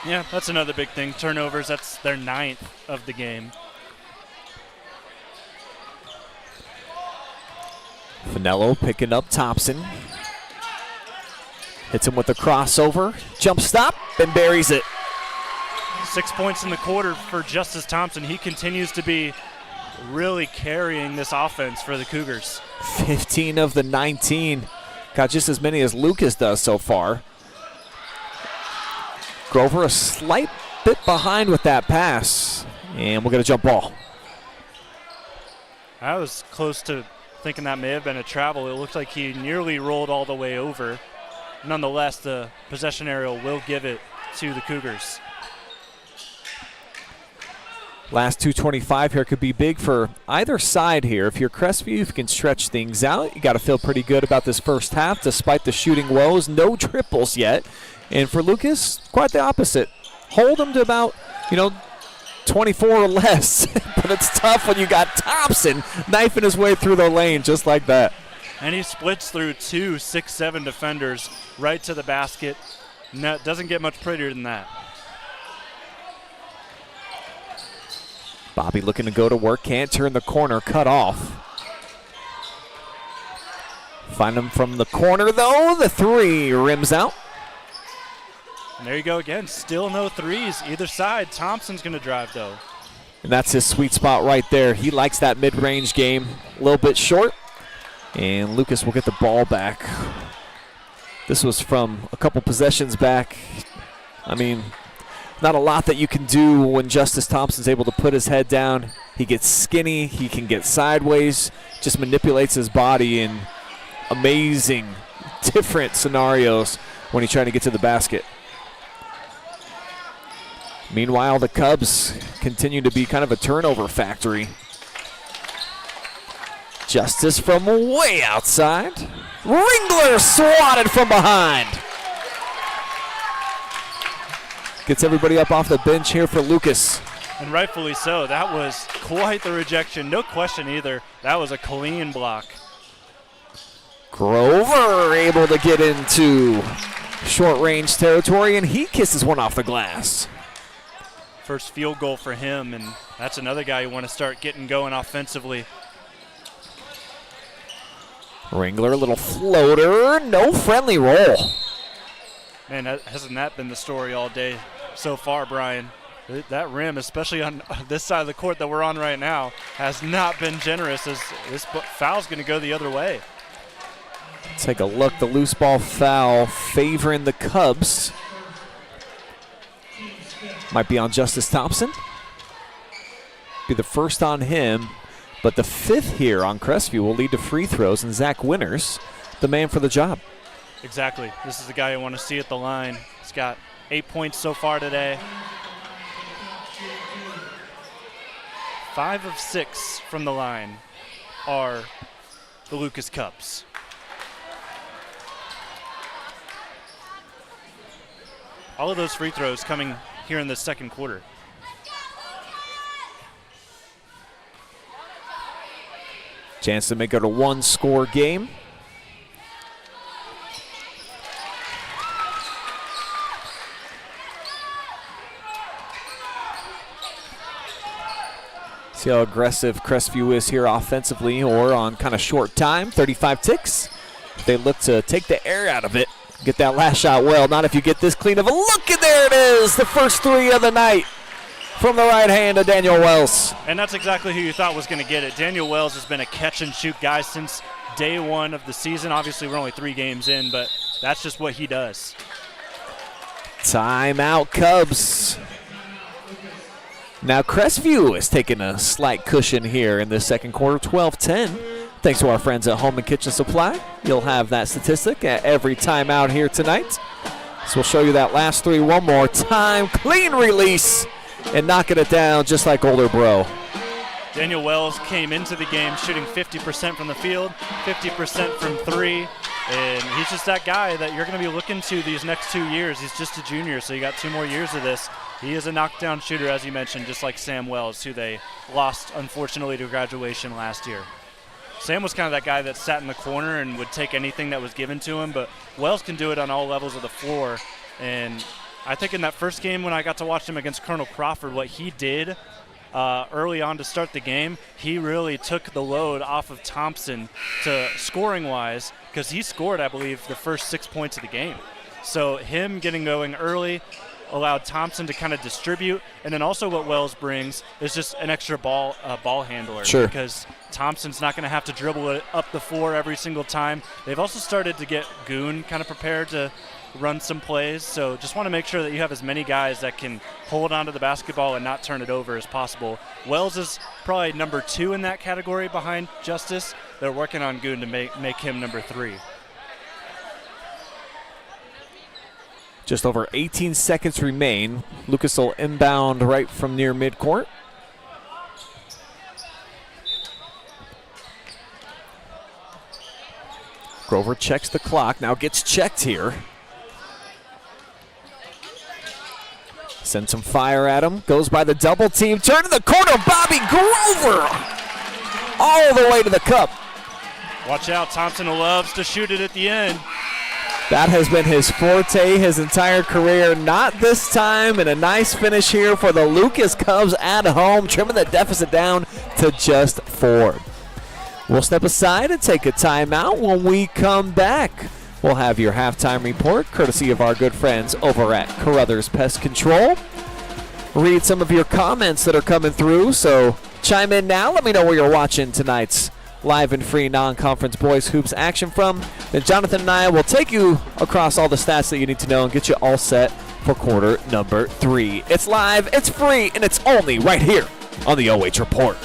Yeah, that's another big thing. Turnovers, that's their 9th of the game. Finello picking up Thompson. Hits him with a crossover. Jump stop and buries it. 6 points in the quarter for Justice Thompson. He continues to be really carrying this offense for the Cougars. 15 of the 19. Got just as many as Lucas does so far. Grover a slight bit behind with that pass. And we'll get a jump ball. I was close to thinking that may have been a travel. It looked like he nearly rolled all the way over. Nonetheless, the possession aerial will give it to the Cougars. Last 2:25 here could be big for either side here. If you're Crestview, you can stretch things out. You got to feel pretty good about this first half despite the shooting woes. No triples yet. And for Lucas, quite the opposite. Hold him to about, 24 or less. But it's tough when you got Thompson knifing his way through the lane just like that. And he splits through 2 6'7" defenders right to the basket. No, doesn't get much prettier than that. Bobby looking to go to work, can't turn the corner, cut off. Find him from the corner though, the 3 rims out. And there you go again, still no threes either side. Thompson's gonna drive though. And that's his sweet spot right there. He likes that mid-range game, a little bit short. And Lucas will get the ball back. This was from a couple possessions back. I mean, not a lot that you can do when Justice Thompson's able to put his head down. He gets skinny, he can get sideways, just manipulates his body in amazing, different scenarios when he's trying to get to the basket. Meanwhile, the Cubs continue to be kind of a turnover factory. Justice from way outside. Ringler swatted from behind. Gets everybody up off the bench here for Lucas. And rightfully so. That was quite the rejection. No question either. That was a clean block. Grover able to get into short range territory, and he kisses one off the glass. First field goal for him, and that's another guy you want to start getting going offensively. Ringler, little floater, no friendly roll. Man, hasn't that been the story all day so far, Brian? That rim, especially on this side of the court that we're on right now, has not been generous, as this foul's going to go the other way. Take a look, the loose ball foul favoring the Cubs. Might be on Justice Thompson. Be the first on him, but the 5th here on Crestview will lead to free throws, and Zac Winters, the man for the job. Exactly. This is the guy you want to see at the line. He's got 8 points so far today. 5 of 6 from the line are the Lucas Cubs. All of those free throws coming here in the second quarter. Chance to make it a 1-score game. See how aggressive Crestview is here offensively, or on kind of short time, 35 ticks. They look to take the air out of it. Get that last shot well. Not if you get this clean of a look, and there it is. The first 3 of the night from the right hand of Daniel Wells. And that's exactly who you thought was going to get it. Daniel Wells has been a catch-and-shoot guy since day 1 of the season. Obviously, we're only 3 games in, but that's just what he does. Timeout, Cubs. Now Crestview is taking a slight cushion here in the second quarter, 12-10. Thanks to our friends at Home and Kitchen Supply. You'll have that statistic at every timeout here tonight. So we'll show you that last 3 one more time. Clean release and knocking it down just like older bro. Daniel Wells came into the game shooting 50% from the field, 50% from 3. And he's just that guy that you're going to be looking to these next 2 years. He's just a junior, so you got 2 more years of this. He is a knockdown shooter, as you mentioned, just like Sam Wells, who they lost, unfortunately, to graduation last year. Sam was kind of that guy that sat in the corner and would take anything that was given to him, but Wells can do it on all levels of the floor. And I think in that first game when I got to watch him against Colonel Crawford, what he did early on to start the game, he really took the load off of Thompson to scoring-wise, because he scored, I believe, the first 6 points of the game. So him getting going early allowed Thompson to kind of distribute, and then also what Wells brings is just an extra ball handler. Sure. Because Thompson's not going to have to dribble it up the floor every single time. They've also started to get Goon kind of prepared to run some plays, so just want to make sure that you have as many guys that can hold onto the basketball and not turn it over as possible. Wells is probably number 2 in that category behind Justice. They're working on Goon to make him number 3. Just over 18 seconds remain. Lucas will inbound right from near midcourt. Grover checks the clock, now gets checked here. Sends some fire at him, goes by the double team, turn to the corner, Bobby Grover! All the way to the cup. Watch out, Thompson loves to shoot it at the end. That has been his forte his entire career. Not this time, and a nice finish here for the Lucas Cubs at home, trimming the deficit down to just 4. We'll step aside and take a timeout. When we come back, we'll have your halftime report, courtesy of our good friends over at Carothers Pest Control. Read some of your comments that are coming through, so chime in now. Let me know where you're watching tonight's live and free non-conference boys hoops action from. Then Jonathon and I will take you across all the stats that you need to know and get you all set for quarter number 3. It's live, it's free, and it's only right here on the OH Report.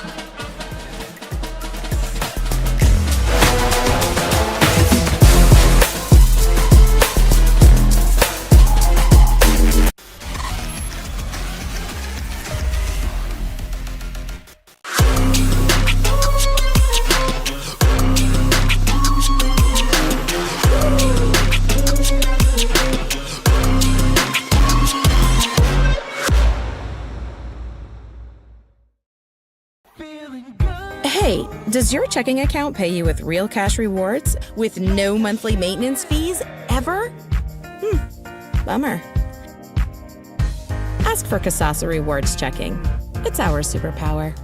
Hey, does your checking account pay you with real cash rewards with no monthly maintenance fees ever? Bummer. Ask for Kasasa Rewards Checking. It's our superpower.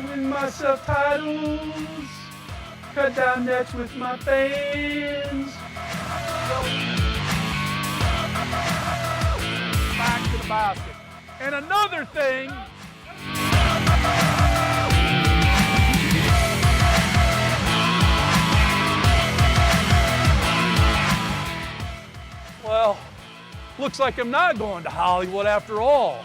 Win myself titles, cut down nets with my fans. Back to the basket. And another thing. Well, looks like I'm not going to Hollywood after all.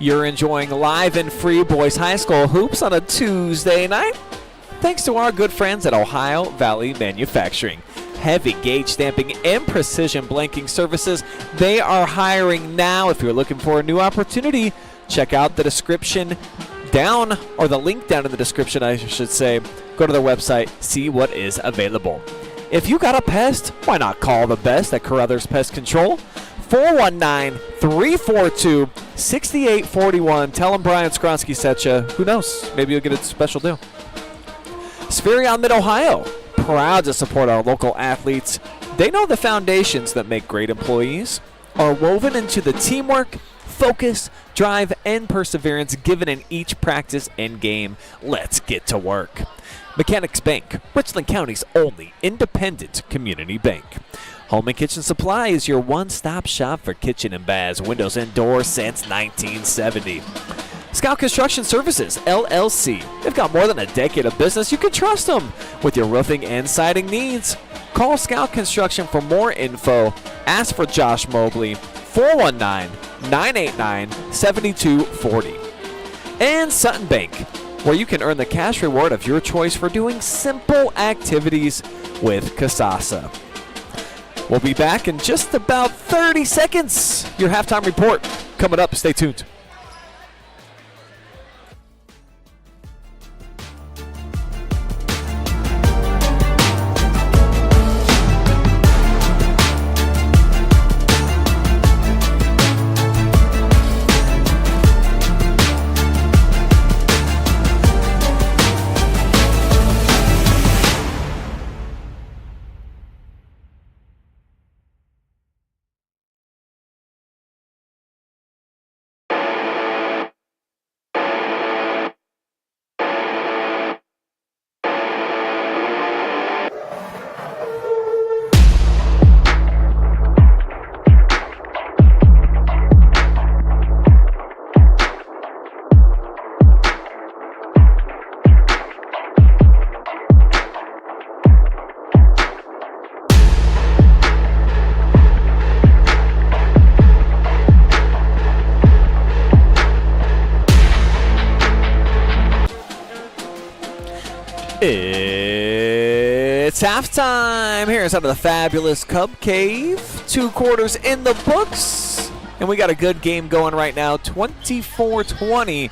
You're enjoying live and free boys high school hoops on a Tuesday night, thanks to our good friends at Ohio Valley Manufacturing. Heavy gauge stamping and precision blanking services. They are hiring now. If you're looking for a new opportunity, check out the description down, or the link down in the description, I should say. Go to their website, see what is available. If you got a pest, why not call the best at Carothers Pest Control? 419-342-6841. Tell them Brian Skowronski sent you. Who knows? Maybe you'll get a special deal. Spherion Mid-Ohio, proud to support our local athletes. They know the foundations that make great employees are woven into the teamwork, focus, drive, and perseverance given in each practice and game. Let's get to work. Mechanics Bank, Richland County's only independent community bank. Home and Kitchen Supply is your one-stop shop for kitchen and baths, windows and doors since 1970. Scout Construction Services, LLC. They've got more than a decade of business. You can trust them with your roofing and siding needs. Call Scout Construction for more info. Ask for Josh Mobley, 419-989-7240. And Sutton Bank, where you can earn the cash reward of your choice for doing simple activities with Kasasa. We'll be back in just about 30 seconds. Your halftime report coming up. Stay tuned. It's halftime here inside of the fabulous Cub Cave. 2 quarters in the books, and we got a good game going right now. 24-20.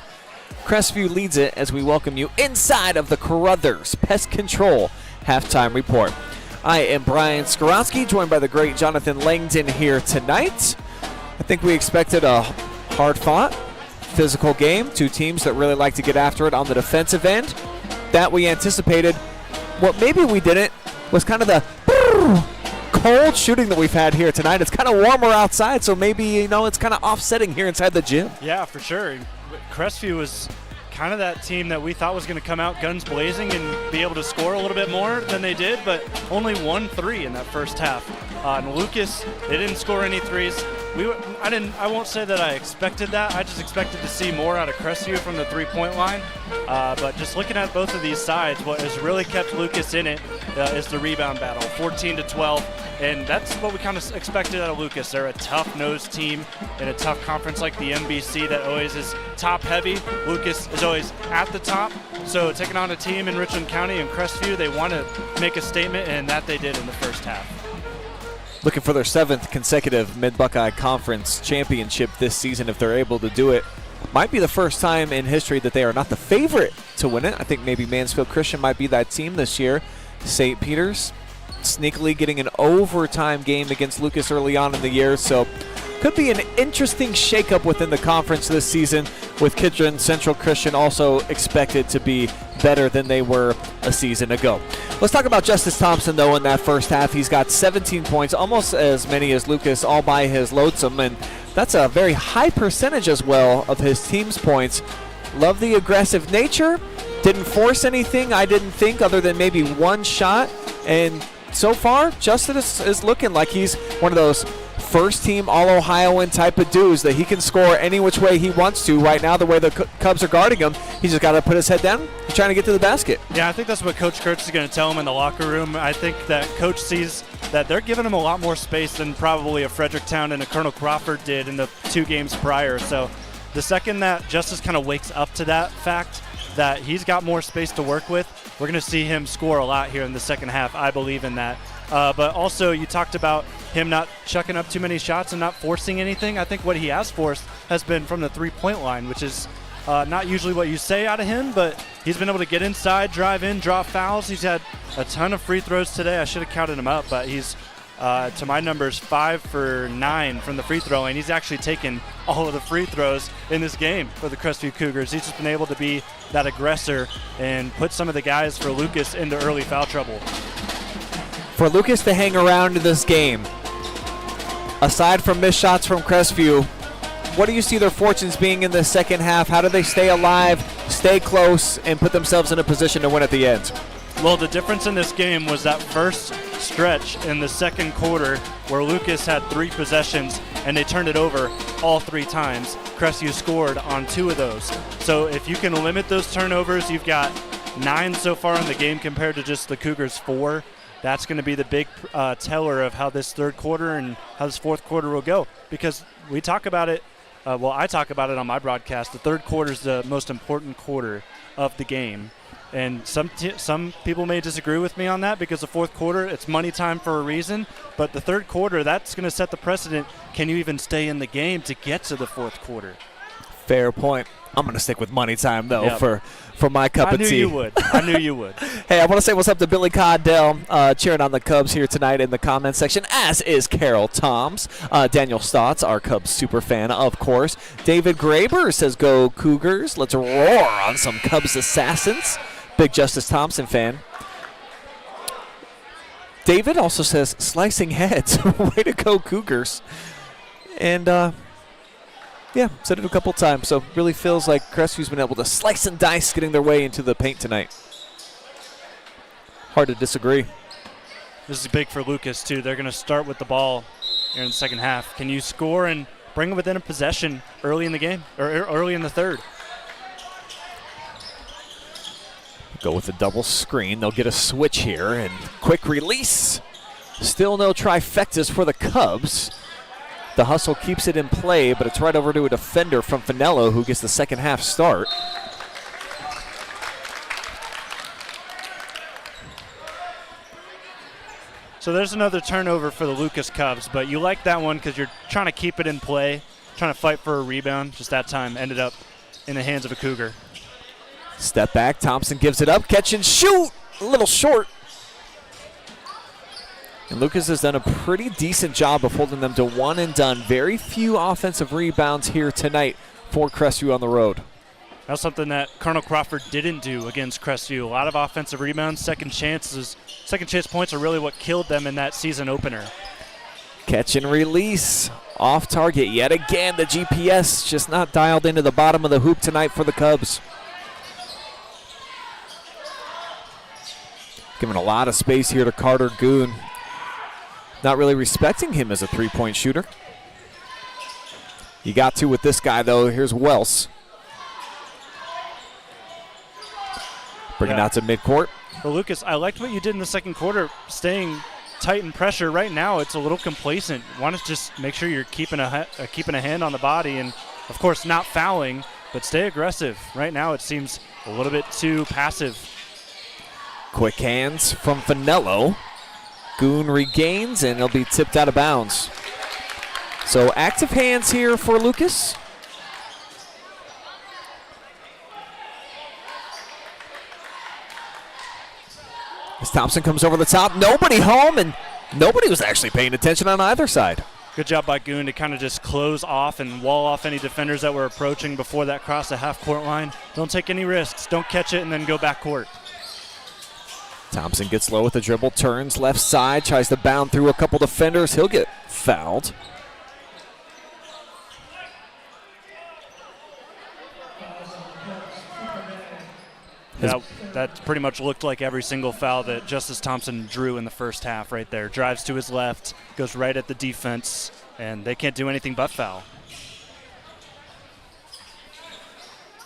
Crestview leads it as we welcome you inside of the Carothers Pest Control halftime report. I am Brian Skowronski, joined by the great Jonathon Langdon here tonight. I think we expected a hard-fought, physical game. 2 teams that really like to get after it on the defensive end. That we anticipated. What maybe we didn't was kind of the cold shooting that we've had here tonight. It's kind of warmer outside, so maybe, it's kind of offsetting here inside the gym. Yeah, for sure. Crestview was kind of that team that we thought was going to come out guns blazing and be able to score a little bit more than they did, but only 1 3 in that first half. And Lucas, they didn't score any threes. I won't say that I expected that. I just expected to see more out of Crestview from the three-point line. But just looking at both of these sides, what has really kept Lucas in it is the rebound battle, 14-12. And that's what we kind of expected out of Lucas. They're a tough-nosed team in a tough conference like the NBC that always is top-heavy. Lucas is always at the top. So taking on a team in Richland County and Crestview, they want to make a statement, and that they did in the first half. Looking for their 7th consecutive Mid-Buckeye Conference championship this season if they're able to do it. Might be the first time in history that they are not the favorite to win it. I think maybe Mansfield Christian might be that team this year. St. Peter's sneakily getting an overtime game against Lucas early on in the year, so could be an interesting shakeup within the conference this season, with Kidron Central Christian also expected to be better than they were a season ago. Let's talk about Justice Thompson, though, in that first half. He's got 17 points, almost as many as Lucas, all by his lonesome, and that's a very high percentage as well of his team's points. Love the aggressive nature. Didn't force anything, I didn't think, other than maybe one shot, and so far, Justice is looking like he's one of those first-team All-Ohioan type of dudes that he can score any which way he wants to. Right now, the way the Cubs are guarding him, he's just got to put his head down. He's trying to get to the basket. Yeah, I think that's what Coach Kurtz is going to tell him in the locker room. I think that Coach sees that they're giving him a lot more space than probably a Fredericktown and a Colonel Crawford did in the 2 games prior. So the second that Justice kind of wakes up to that fact, that he's got more space to work with, we're going to see him score a lot here in the second half. I believe in that. But also, you talked about him not chucking up too many shots and not forcing anything. I think what he has forced has been from the three-point line, which is not usually what you say out of him, but he's been able to get inside, drive in, draw fouls. He's had a ton of free throws today. I should have counted him up, but he's, to my numbers, 5 for 9 from the free throw line. He's actually taken all of the free throws in this game for the Crestview Cougars. He's just been able to be that aggressor and put some of the guys for Lucas into early foul trouble. For Lucas to hang around in this game, aside from missed shots from Crestview, what do you see their fortunes being in the second half? How do they stay alive, stay close, and put themselves in a position to win at the end? Well, the difference in this game was that first stretch in the second quarter where Lucas had 3 possessions and they turned it over all 3 times. Crestview scored on 2 of those. So if you can limit those turnovers, you've got 9 so far in the game compared to just the Cougars' 4. That's going to be the big teller of how this third quarter and how this fourth quarter will go. Because we talk about it, I talk about it on my broadcast. The third quarter is the most important quarter of the game. And some people may disagree with me on that because the fourth quarter, it's money time for a reason. But the third quarter, that's going to set the precedent. Can you even stay in the game to get to the fourth quarter? Fair point. I'm going to stick with money time, though, for my cup of tea. I knew you would. Hey, I want to say what's up to Billy Coddell, cheering on the Cubs here tonight in the comment section, as is Carol Toms. Daniel Stotts, our Cubs super fan, of course. David Graber says, go Cougars. Let's roar on some Cubs assassins. Big Justice Thompson fan. David also says, slicing heads. Way to go, Cougars. And, yeah, said it a couple times, so really feels like Crestview's been able to slice and dice getting their way into the paint tonight. Hard to disagree. This is big for Lucas, too. They're going to start with the ball here in the second half. Can you score and bring them within a possession early in the game, or early in the third? Go with a double screen. They'll get a switch here, and quick release. Still no trifectas for the Cubs. The hustle keeps it in play, but it's right over to a defender from Finello who gets the second half start. So there's another turnover for the Lucas Cubs, but you like that one because you're trying to keep it in play, trying to fight for a rebound. Just that time ended up in the hands of a Cougar. Step back, Thompson gives it up, catch and shoot, a little short. And Lucas has done a pretty decent job of holding them to one and done. Very few offensive rebounds here tonight for Crestview on the road. That's something that Colonel Crawford didn't do against Crestview. A lot of offensive rebounds, second chance points are really what killed them in that season opener. Catch and release, off target yet again. The GPS just not dialed into the bottom of the hoop tonight for the Cubs. Giving a lot of space here to Carter Goon. Not really respecting him as a three-point shooter. You got to with this guy, though. Here's Wells. Bringing out to midcourt. Well, Lucas, I liked what you did in the second quarter, staying tight in pressure. Right now, it's a little complacent. Want to just make sure you're keeping a hand on the body and, of course, not fouling, but stay aggressive. Right now, it seems a little bit too passive. Quick hands from Finello. Goon regains, and he'll be tipped out of bounds. So active hands here for Lucas. As Thompson comes over the top, nobody home, and nobody was actually paying attention on either side. Good job by Goon to kind of just close off and wall off any defenders that were approaching before that cross the half-court line. Don't take any risks. Don't catch it and then go back court. Thompson gets low with the dribble, turns left side, tries to bound through a couple defenders. He'll get fouled. That pretty much looked like every single foul that Justice Thompson drew in the first half right there. Drives to his left, goes right at the defense, and they can't do anything but foul.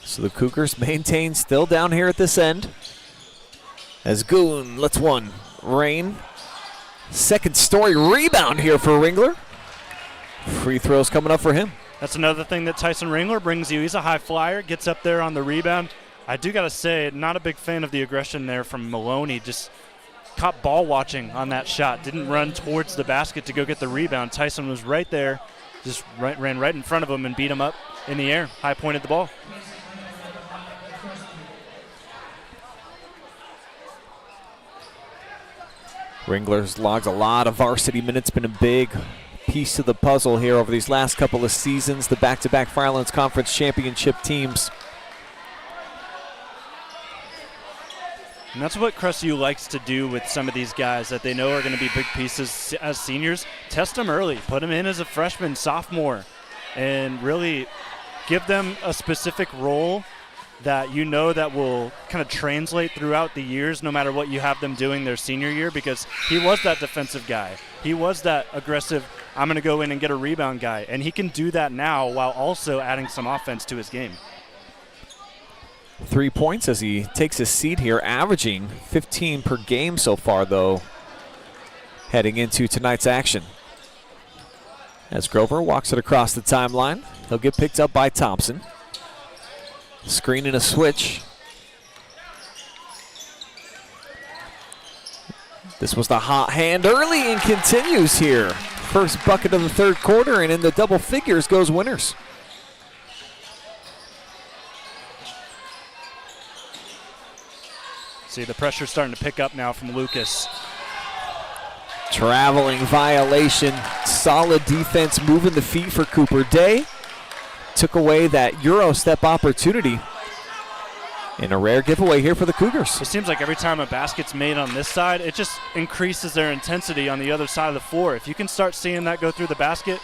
So the Cougars maintain still down here at this end. As Goon lets one rain. Second story rebound here for Ringler. Free throws coming up for him. That's another thing that Tyson Ringler brings you. He's a high flyer, gets up there on the rebound. I do got to say, not a big fan of the aggression there from Maloney. Just caught ball watching on that shot. Didn't run towards the basket to go get the rebound. Tyson was right there, just ran right in front of him and beat him up in the air. High pointed the ball. Ringler's logged a lot of varsity minutes, been a big piece of the puzzle here over these last couple of seasons. The back-to-back Firelands Conference championship teams. And that's what Crestview likes to do with some of these guys that they know are going to be big pieces as seniors. Test them early, put them in as a freshman, sophomore, and really give them a specific role that you know that will kind of translate throughout the years no matter what you have them doing their senior year, because he was that defensive guy. He was that aggressive, I'm going to go in and get a rebound guy, and he can do that now while also adding some offense to his game. 3 points as he takes his seat here, averaging 15 per game so far, though, heading into tonight's action. As Grover walks it across the timeline, he'll get picked up by Thompson. Screen and a switch. This was the hot hand early and continues here. First bucket of the third quarter, and in the double figures goes Winters. See, the pressure's starting to pick up now from Lucas. Traveling violation, solid defense, moving the feet for Cooper Day. Took away that Euro step opportunity. And a rare giveaway here for the Cougars. It seems like every time a basket's made on this side, it just increases their intensity on the other side of the floor. If you can start seeing that go through the basket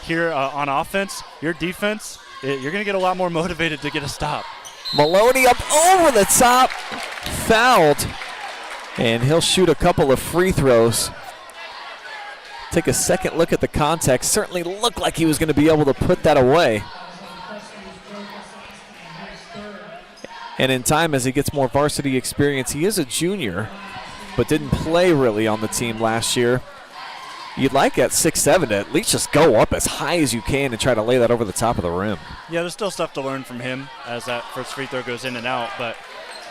here on offense, your defense, you're going to get a lot more motivated to get a stop. Maloney up over the top, fouled, and he'll shoot a couple of free throws. Take a second look at the context. Certainly looked like he was going to be able to put that away. And in time, as he gets more varsity experience, he is a junior, but didn't play really on the team last year. You'd like at 6'7" to at least just go up as high as you can and try to lay that over the top of the rim. Yeah, there's still stuff to learn from him as that first free throw goes in and out, but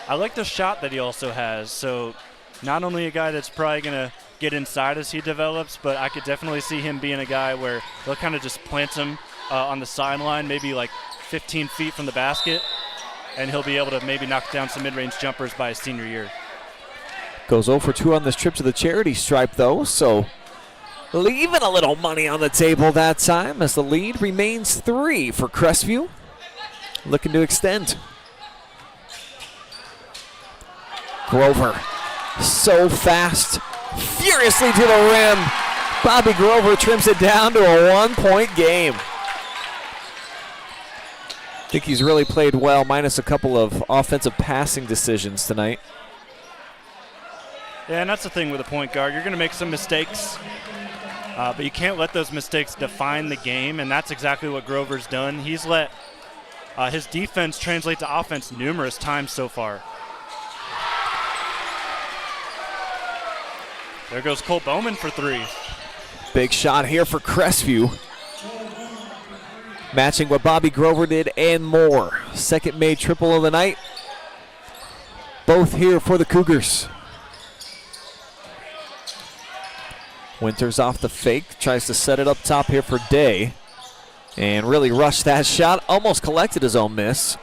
I like the shot that he also has. So not only a guy that's probably going to get inside as he develops, but I could definitely see him being a guy where they'll kind of just plant him on the sideline, maybe like 15 feet from the basket, and he'll be able to maybe knock down some mid-range jumpers by his senior year. Goes 0 for 2 on this trip to the charity stripe, though, so leaving a little money on the table that time as the lead remains 3 for Crestview. Looking to extend. Grover, so fast, furiously to the rim. Bobby Grover trims it down to a 1-point game. I think he's really played well, minus a couple of offensive passing decisions tonight. Yeah, and that's the thing with a point guard. You're going to make some mistakes. But you can't let those mistakes define the game, and that's exactly what Grover's done. He's let his defense translate to offense numerous times so far. There goes Cole Bowman for 3. Big shot here for Crestview. Matching what Bobby Grover did and more. Second made triple of the night. Both here for the Cougars. Winters off the fake. Tries to set it up top here for Day. And really rushed that shot. Almost collected his own miss.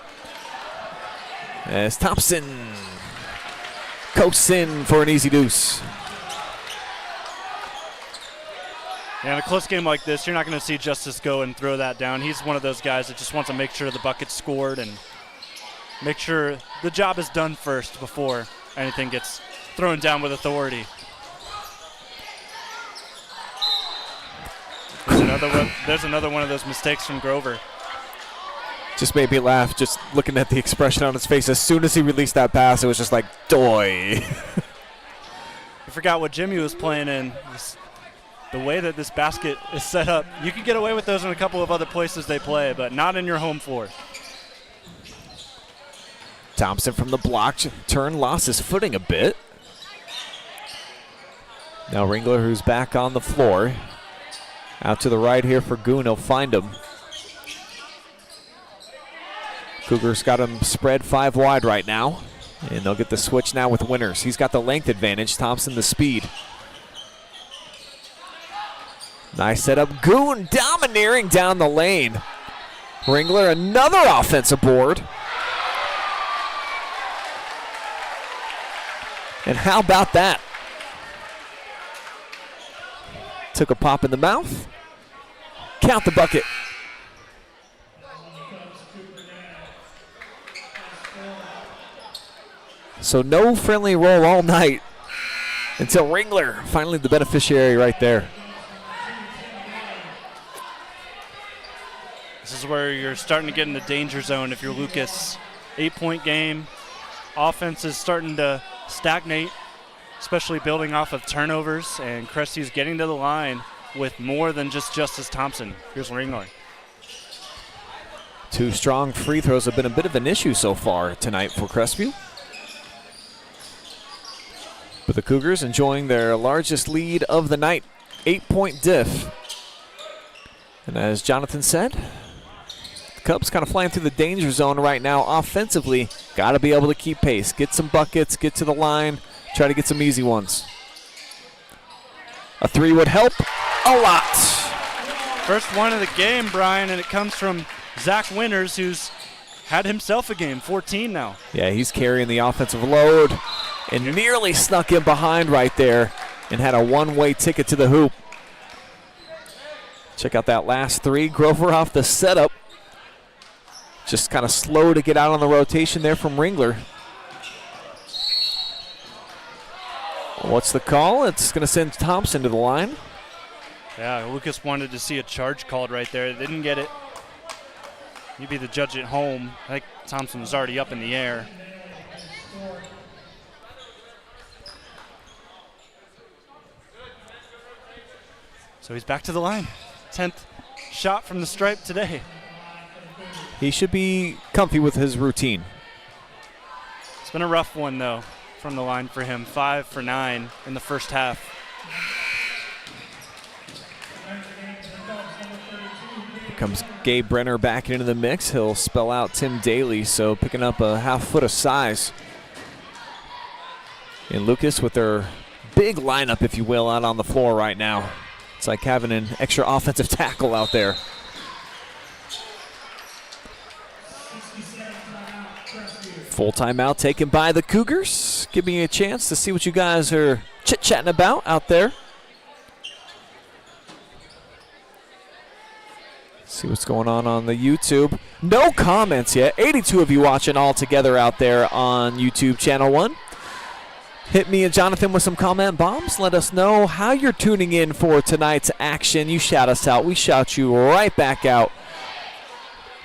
As Thompson coasts in for an easy deuce. Yeah, in a close game like this, you're not going to see Justice go and throw that down. He's one of those guys that just wants to make sure the bucket's scored and make sure the job is done first before anything gets thrown down with authority. There's another one of those mistakes from Grover. Just made me laugh just looking at the expression on his face. As soon as he released that pass, it was just like, doy. I forgot what gym he was playing in. The way that this basket is set up, you can get away with those in a couple of other places they play, but not in your home floor. Thompson from the block, turn, lost his footing a bit. Now Ringler, who's back on the floor. Out to the right here for Goon, he'll find him. Cougars got him spread 5 wide right now, and they'll get the switch now with Winters. He's got the length advantage, Thompson the speed. Nice setup. Goon domineering down the lane. Ringler, another offensive board. And how about that? Took a pop in the mouth. Count the bucket. So no friendly roll all night until Ringler, finally the beneficiary right there. This is where you're starting to get in the danger zone if you're Lucas. 8-point game. Offense is starting to stagnate, especially building off of turnovers, and Crestview's getting to the line with more than just Justice Thompson. Here's Ringler. 2 strong free throws have been a bit of an issue so far tonight for Crestview. But the Cougars enjoying their largest lead of the night, 8-point diff. And as Jonathon said, the Cubs kind of flying through the danger zone right now offensively. Got to be able to keep pace, get some buckets, get to the line, try to get some easy ones. A 3 would help a lot. First one of the game, Brian, and it comes from Zac Winters, who's had himself a game, 14 now. Yeah, he's carrying the offensive load and nearly snuck in behind right there and had a one-way ticket to the hoop. Check out that last 3. Grover off the setup. Just kind of slow to get out on the rotation there from Ringler. What's the call? It's going to send Thompson to the line. Yeah, Lucas wanted to see a charge called right there. They didn't get it. You'd be the judge at home. I think Thompson was already up in the air. So he's back to the line. 10th shot from the stripe today. He should be comfy with his routine. It's been a rough one, though, from the line for him. 5 for 9 in the first half. Here comes Gabe Brenner back into the mix. He'll spell out Tim Daly, so picking up a half foot of size. And Lucas with their big lineup, if you will, out on the floor right now. It's like having an extra offensive tackle out there. Full timeout taken by the Cougars. Give me a chance to see what you guys are chit-chatting about out there. See what's going on the YouTube. No comments yet. 82 of you watching all together out there on YouTube Channel 1. Hit me and Jonathon with some comment bombs. Let us know how you're tuning in for tonight's action. You shout us out. We shout you right back out.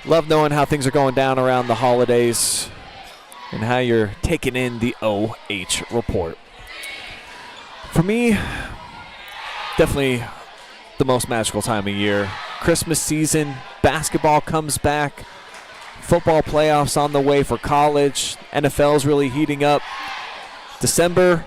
Love knowing how things are going down around the holidays and how you're taking in the OH report. For me, definitely the most magical time of year. Christmas season, basketball comes back, football playoffs on the way for college, NFL's really heating up. December,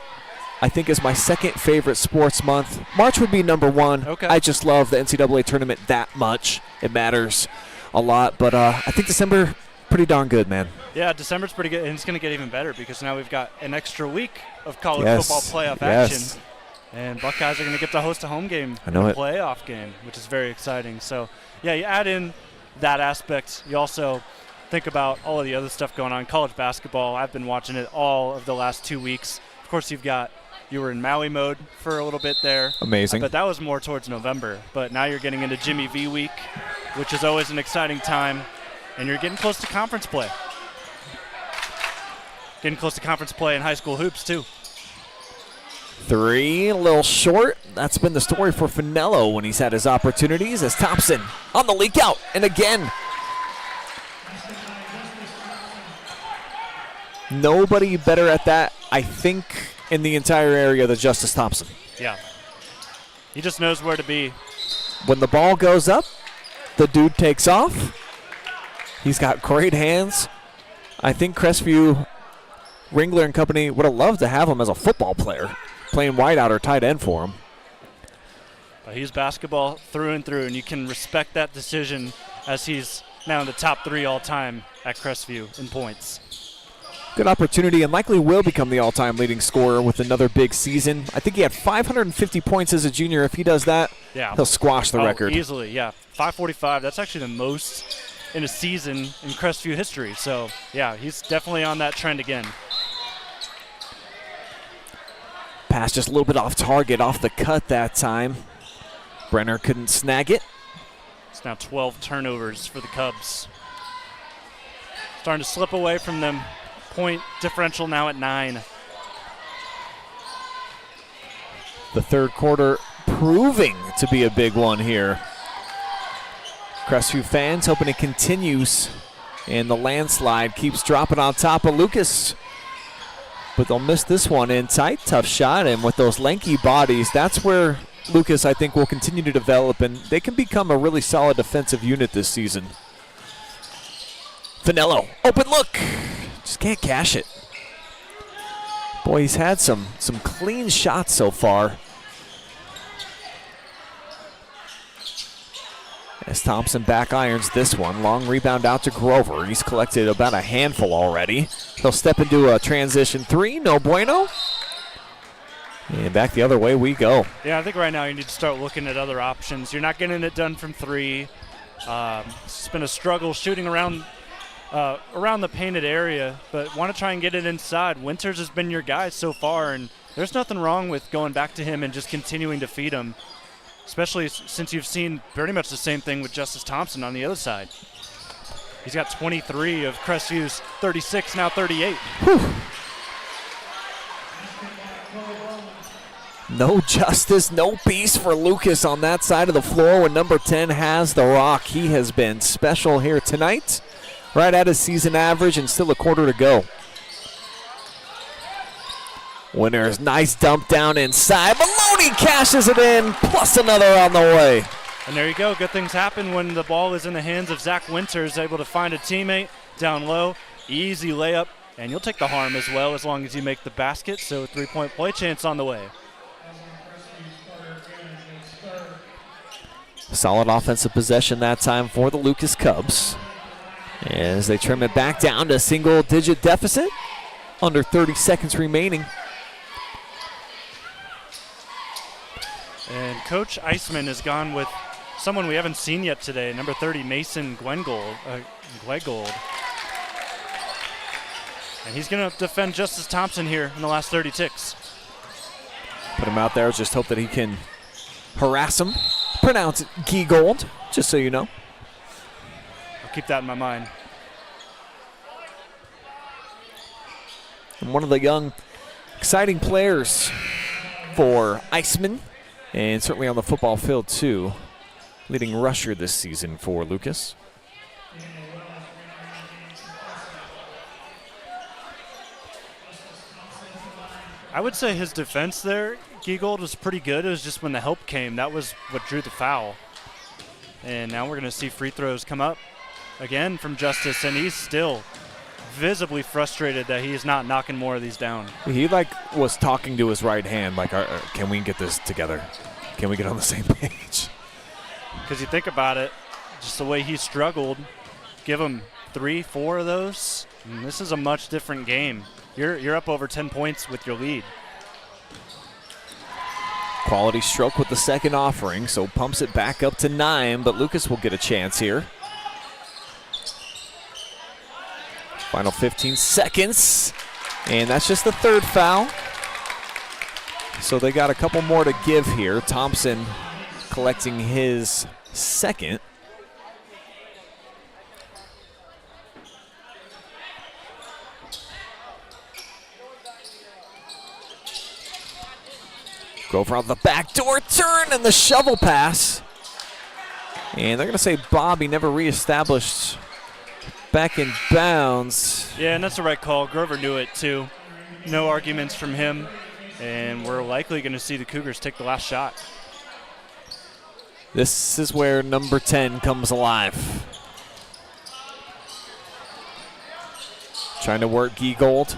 I think, is my second favorite sports month. March would be number one. Okay. I just love the NCAA tournament that much. It matters a lot, but I think December, pretty darn good, man. Yeah, December's pretty good, and it's going to get even better because now we've got an extra week of college Yes. football playoff Yes. action. And Buckeyes are going to get to host a home game, I know a it. playoff game, which is very exciting. So, yeah, you add in that aspect. You also think about all of the other stuff going on. College basketball, I've been watching it all of the last 2 weeks. Of course, you were in Maui mode for a little bit there. Amazing. But that was more towards November. But now you're getting into Jimmy V week, which is always an exciting time. And you're getting close to conference play. Getting close to conference play in high school hoops, too. 3, a little short. That's been the story for Finello when he's had his opportunities, as Thompson on the leak out. And again, nobody better at that, I think, in the entire area than Justice Thompson. Yeah. He just knows where to be. When the ball goes up, the dude takes off. He's got great hands. I think Crestview, Ringler and company would have loved to have him as a football player, playing wideout or tight end for him. But he's basketball through and through, and you can respect that decision as he's now in the top 3 all-time at Crestview in points. Good opportunity, and likely will become the all-time leading scorer with another big season. I think he had 550 points as a junior. If he does that, he'll squash the record. Easily, yeah. 545, that's actually the most in a season in Crestview history. So, yeah, he's definitely on that trend again. Pass just a little bit off target, off the cut that time. Brenner couldn't snag it. It's now 12 turnovers for the Cubs. Starting to slip away from them. Point differential now at 9. The third quarter proving to be a big one here. Crestview fans hoping it continues, and the landslide keeps dropping on top of Lucas. But they'll miss this one in tight, tough shot, and with those lanky bodies, that's where Lucas, I think, will continue to develop, and they can become a really solid defensive unit this season. Finello, open look. Just can't cash it. Boy, he's had some clean shots so far. As Thompson back irons this one. Long rebound out to Grover. He's collected about a handful already. He'll step into a transition 3. No bueno. And back the other way we go. Yeah, I think right now you need to start looking at other options. You're not getting it done from 3. It's been a struggle shooting around the painted area, but want to try and get it inside. Winters has been your guy so far, and there's nothing wrong with going back to him and just continuing to feed him, especially since you've seen pretty much the same thing with Justice Thompson on the other side. He's got 23 of Crestview's 36, now 38. Whew. No justice, no peace for Lucas on that side of the floor when number 10 has the rock. He has been special here tonight. Right at his season average and still a quarter to go. Winters, nice dump down inside. Maloney cashes it in, plus another on the way. And there you go. Good things happen when the ball is in the hands of Zac Winters, able to find a teammate down low. Easy layup, and you'll take the harm as well as long as you make the basket. So 3-point play chance on the way. Solid offensive possession that time for the Lucas Cubs, as they trim it back down to single-digit deficit. Under 30 seconds remaining. And Coach Eisman has gone with someone we haven't seen yet today, number 30, Mason Gwegold. And he's going to defend Justice Thompson here in the last 30 ticks. Put him out there, just hope that he can harass him. Pronounce it Gwegold, just so you know. I'll keep that in my mind. And one of the young, exciting players for Eisman, and certainly on the football field too. Leading rusher this season for Lucas. I would say his defense there Giegold was pretty good. It was just when the help came, that was what drew the foul. And now we're going to see free throws come up again from Justice, and he's still visibly frustrated that he's not knocking more of these down. He was talking to his right hand, can we get this together? Can we get on the same page? Because you think about it, just the way he struggled, give him 3-4 of those, and this is a much different game. You're up over 10 points with your lead. Quality stroke with the second offering, so pumps it back up to 9, but Lucas will get a chance here. Final 15 seconds, and that's just the third foul. So they got a couple more to give here. Thompson collecting his second. Grover on the backdoor turn and the shovel pass. And they're going to say Bobby never reestablished back in bounds. Yeah, and that's the right call. Grover knew it too. No arguments from him. And we're likely going to see the Cougars take the last shot. This is where number 10 comes alive. Trying to work Giegold.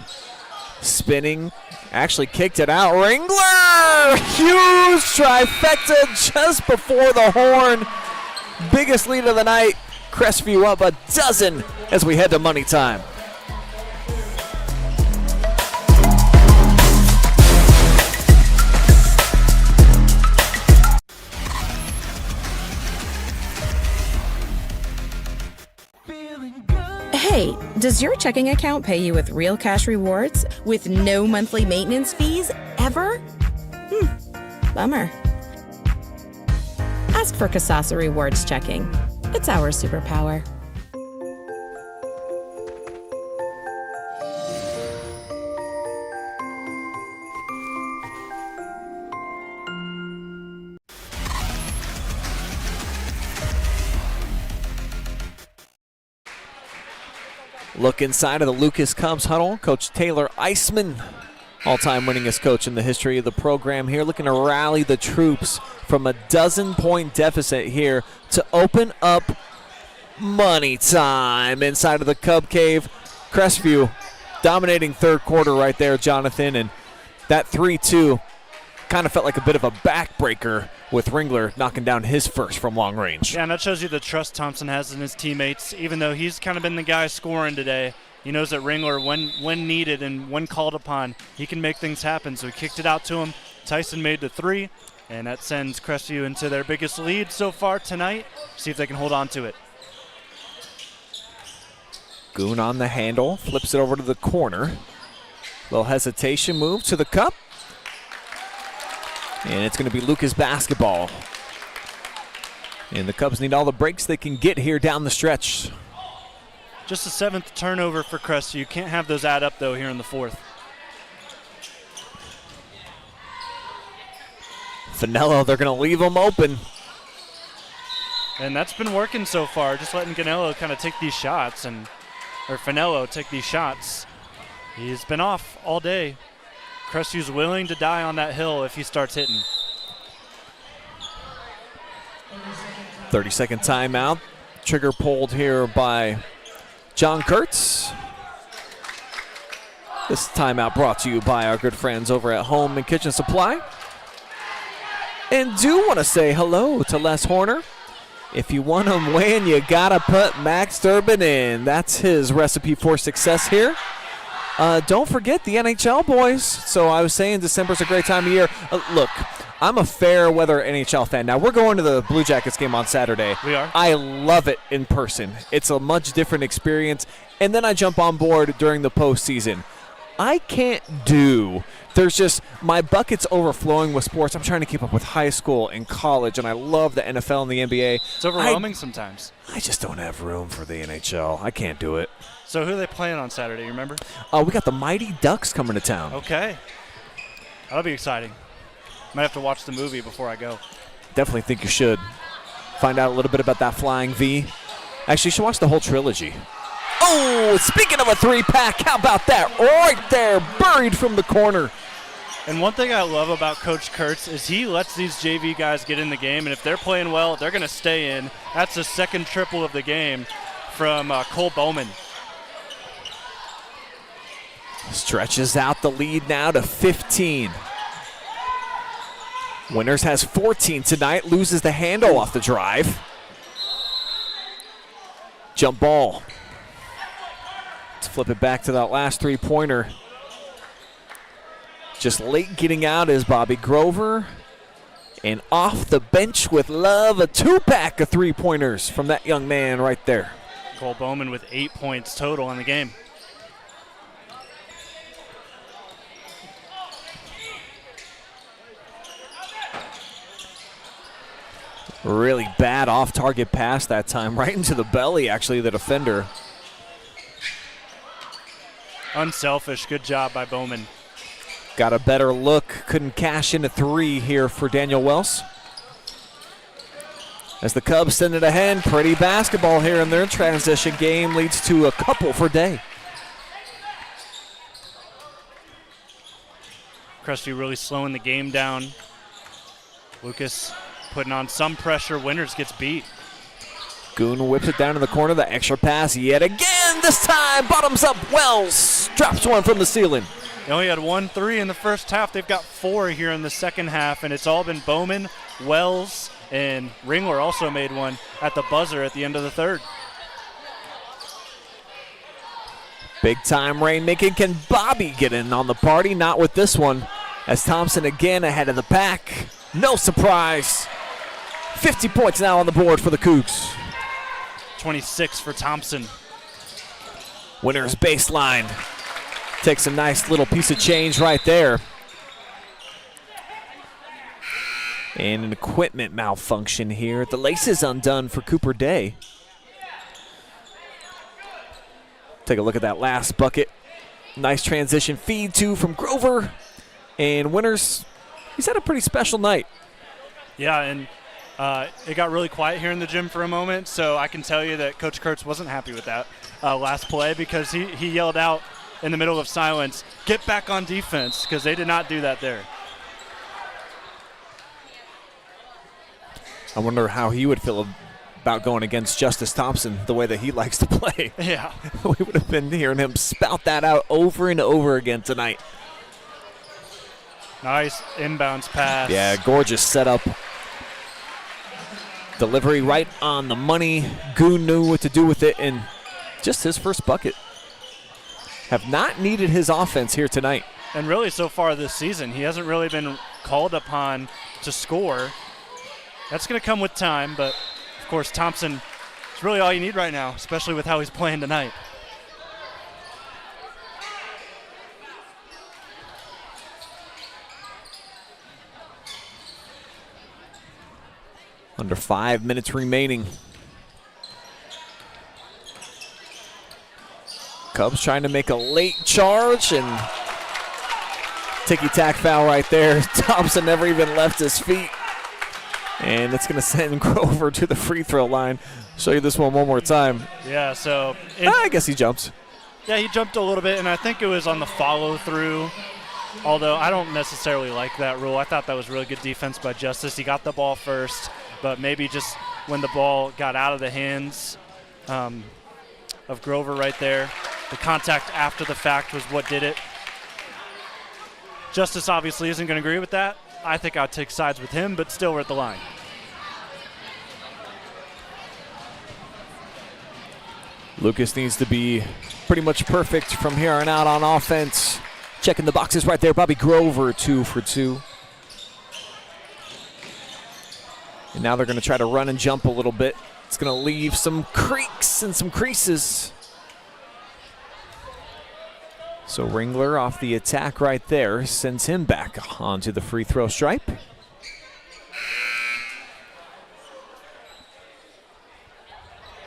Spinning. Actually kicked it out. Ringler! Huge trifecta just before the horn. Biggest lead of the night. Crestview up a dozen as we head to money time. Hey, does your checking account pay you with real cash rewards with no monthly maintenance fees ever? Bummer. Ask for Kasasa Rewards Checking. It's our superpower. Look inside of the Lucas Cubs huddle. Coach Taylor Eisman, all-time winningest coach in the history of the program here, looking to rally the troops from a dozen-point deficit here to open up money time inside of the Cub Cave. Crestview dominating third quarter right there, Jonathon, and that 3-2 kind of felt like a bit of a backbreaker with Ringler knocking down his first from long range. Yeah, and that shows you the trust Thompson has in his teammates. Even though he's kind of been the guy scoring today, he knows that Ringler, when needed and when called upon, he can make things happen. So he kicked it out to him. Tyson made the 3, and that sends Crestview into their biggest lead so far tonight. See if they can hold on to it. Goon on the handle, flips it over to the corner. Little hesitation move to the cup. And it's going to be Lucas basketball. And the Cubs need all the breaks they can get here down the stretch. Just the 7th turnover for Crestview. You can't have those add up, though, here in the 4th. Finello, they're going to leave them open. And that's been working so far, just letting Ganello kind of take these shots, or Finello take these shots. He's been off all day. Crestview's willing to die on that hill if he starts hitting. 30-second timeout. Trigger pulled here by John Kurtz. This timeout brought to you by our good friends over at Home and Kitchen Supply. And do want to say hello to Les Horner. If you want to win, you got to put Max Durbin in. That's his recipe for success here. Don't forget the NHL, boys. So I was saying December's a great time of year. Look, I'm a fair weather NHL fan. Now, we're going to the Blue Jackets game on Saturday. We are. I love it in person. It's a much different experience. And then I jump on board during the postseason. I can't do. There's just, my bucket's overflowing with sports. I'm trying to keep up with high school and college, and I love the NFL and the NBA. It's overwhelming sometimes. I just don't have room for the NHL. I can't do it. So who are they playing on Saturday, you remember? We got the Mighty Ducks coming to town. Okay. That'll be exciting. Might have to watch the movie before I go. Definitely think you should. Find out a little bit about that Flying V. Actually, you should watch the whole trilogy. Oh, speaking of a three-pack, how about that? Right there, buried from the corner. And one thing I love about Coach Kurtz is he lets these JV guys get in the game, and if they're playing well, they're going to stay in. That's the second triple of the game from Cole Bowman. Stretches out the lead now to 15. Winters has 14 tonight, loses the handle off the drive. Jump ball. Let's flip it back to that last three-pointer. Just late getting out is Bobby Grover. And off the bench with love, a two-pack of three-pointers from that young man right there. Cole Bowman with 8 points total in the game. Really bad off-target pass that time, right into the belly, actually, the defender. Unselfish, good job by Bowman. Got a better look, couldn't cash in a three here for Daniel Wells. As the Cubs send it ahead, pretty basketball here in their transition game, leads to a couple for Day. Crestview really slowing the game down. Lucas putting on some pressure. Winters gets beat. Goon whips it down in the corner, the extra pass yet again. This time, bottoms up, Wells drops one from the ceiling. They only had 1 3 in the first half. They've got 4 here in the second half, and it's all been Bowman, Wells, and Ringler also made one at the buzzer at the end of the third. Big time rainmaking. Can Bobby get in on the party? Not with this one. As Thompson again ahead of the pack. No surprise. 50 points now on the board for the Cougs. 26 for Thompson. Winters baseline. Takes a nice little piece of change right there. And an equipment malfunction here. The lace is undone for Cooper Day. Take a look at that last bucket. Nice transition feed too from Grover. And Winters, he's had a pretty special night. Yeah, and it got really quiet here in the gym for a moment, so I can tell you that Coach Kurtz wasn't happy with that last play, because he yelled out in the middle of silence, "Get back on defense," because they did not do that there. I wonder how he would feel about going against Justice Thompson the way that he likes to play. Yeah. We would have been hearing him spout that out over and over again tonight. Nice inbounds pass. Yeah, gorgeous setup. Delivery right on the money. Goon knew what to do with it, and just his first bucket. Have not needed his offense here tonight. And really so far this season, he hasn't really been called upon to score. That's going to come with time, but of course Thompson is really all you need right now, especially with how he's playing tonight. Under 5 minutes remaining. Cubs trying to make a late charge, and ticky-tack foul right there. Thompson never even left his feet. And it's going to send Grover to the free throw line. Show you this one more time. Yeah, so I guess he jumps. Yeah, he jumped a little bit, and I think it was on the follow-through, although I don't necessarily like that rule. I thought that was really good defense by Justice. He got the ball first, but maybe just when the ball got out of the hands of Grover right there, the contact after the fact was what did it. Justice obviously isn't going to agree with that. I think I'd take sides with him, but still we're at the line. Lucas needs to be pretty much perfect from here on out on offense. Checking the boxes right there. Bobby Grover, 2 for 2. And now they're going to try to run and jump a little bit. It's going to leave some creaks and some creases. So Ringler off the attack right there sends him back onto the free throw stripe.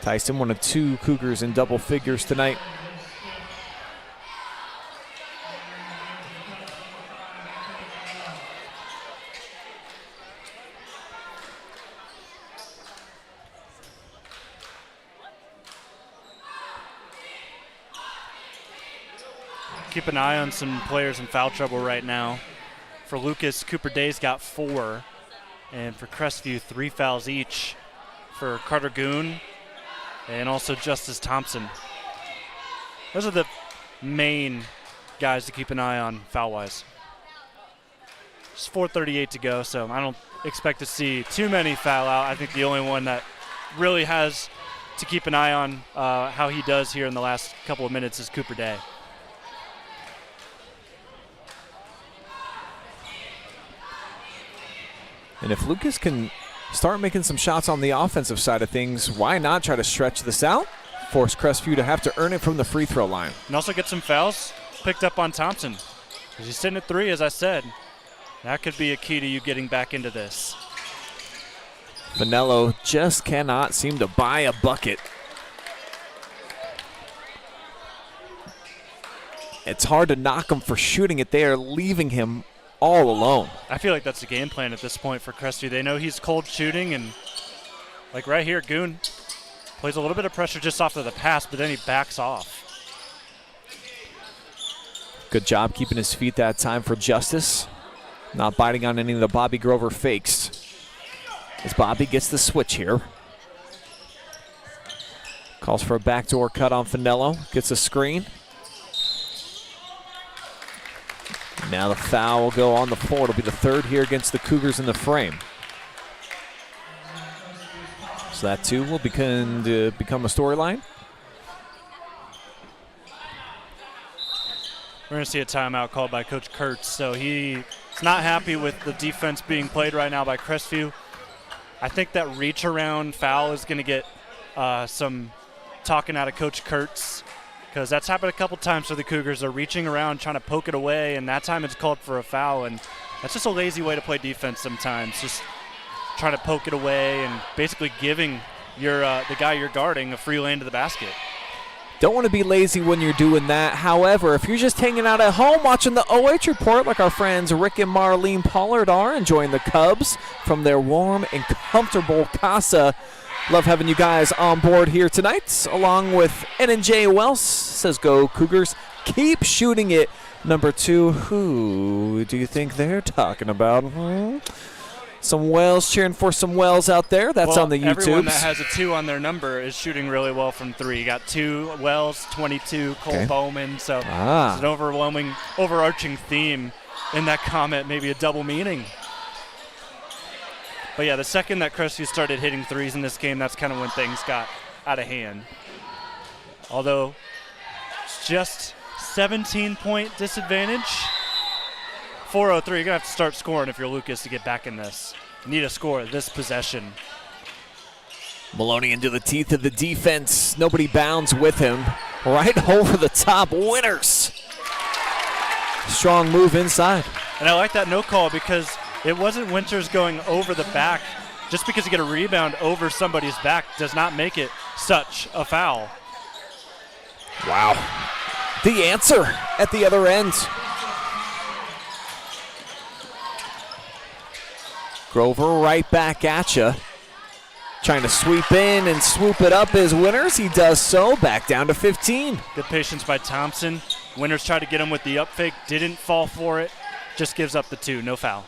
Tyson, one of 2 Cougars in double figures tonight. Keep an eye on some players in foul trouble right now. For Lucas, Cooper Day's got 4. And for Crestview, 3 fouls each. For Carter Goon and also Justice Thompson. Those are the main guys to keep an eye on foul-wise. It's 4:38 to go, so I don't expect to see too many foul out. I think the only one that really has to keep an eye on how he does here in the last couple of minutes is Cooper Day. And if Lucas can start making some shots on the offensive side of things, why not try to stretch this out? Force Crestview to have to earn it from the free throw line. And also get some fouls picked up on Thompson. Because he's sitting at 3, as I said. That could be a key to you getting back into this. Vanello just cannot seem to buy a bucket. It's hard to knock him for shooting it. They are leaving him all alone. I feel like that's the game plan at this point for Crestview. They know he's cold shooting, and like right here, Goon plays a little bit of pressure just off of the pass, but then he backs off. Good job keeping his feet that time for Justice. Not biting on any of the Bobby Grover fakes. As Bobby gets the switch here. Calls for a backdoor cut on Finello. Gets a screen. Now the foul will go on the floor. It'll be the 3rd here against the Cougars in the frame. So that too will become a storyline. We're going to see a timeout called by Coach Kurtz. So he's not happy with the defense being played right now by Crestview. I think that reach around foul is going to get some talking out of Coach Kurtz, because that's happened a couple times for the Cougars. They're reaching around, trying to poke it away, and that time it's called for a foul. And that's just a lazy way to play defense sometimes, just trying to poke it away and basically giving your the guy you're guarding a free lane to the basket. Don't want to be lazy when you're doing that. However, if you're just hanging out at home watching the OH Report like our friends Rick and Marlene Pollard are, enjoying the Cubs from their warm and comfortable casa, love having you guys on board here tonight, along with N&J Wells. Says go Cougars. Keep shooting it. Number 2, who do you think they're talking about? Some Wells cheering for some Wells out there. That's on the YouTubes. Everyone that has a 2 on their number is shooting really well from 3. You got 2 Wells, 22, Cole Bowman. So it's an overwhelming, overarching theme in that comment, maybe a double meaning. But yeah, the second that Crestview started hitting 3s in this game, that's kind of when things got out of hand. Although it's just 17-point disadvantage. 4:03, you're going to have to start scoring if you're Lucas to get back in this. You need a score this possession. Maloney into the teeth of the defense. Nobody bounds with him. Right over the top. Winters. Strong move inside. And I like that no call because it wasn't Winters going over the back. Just because you get a rebound over somebody's back does not make it such a foul. Wow. The answer at the other end. Grover right back at you. Trying to sweep in and swoop it up is Winters. He does so. Back down to 15. Good patience by Thompson. Winters tried to get him with the up fake. Didn't fall for it. Just gives up the 2. No foul.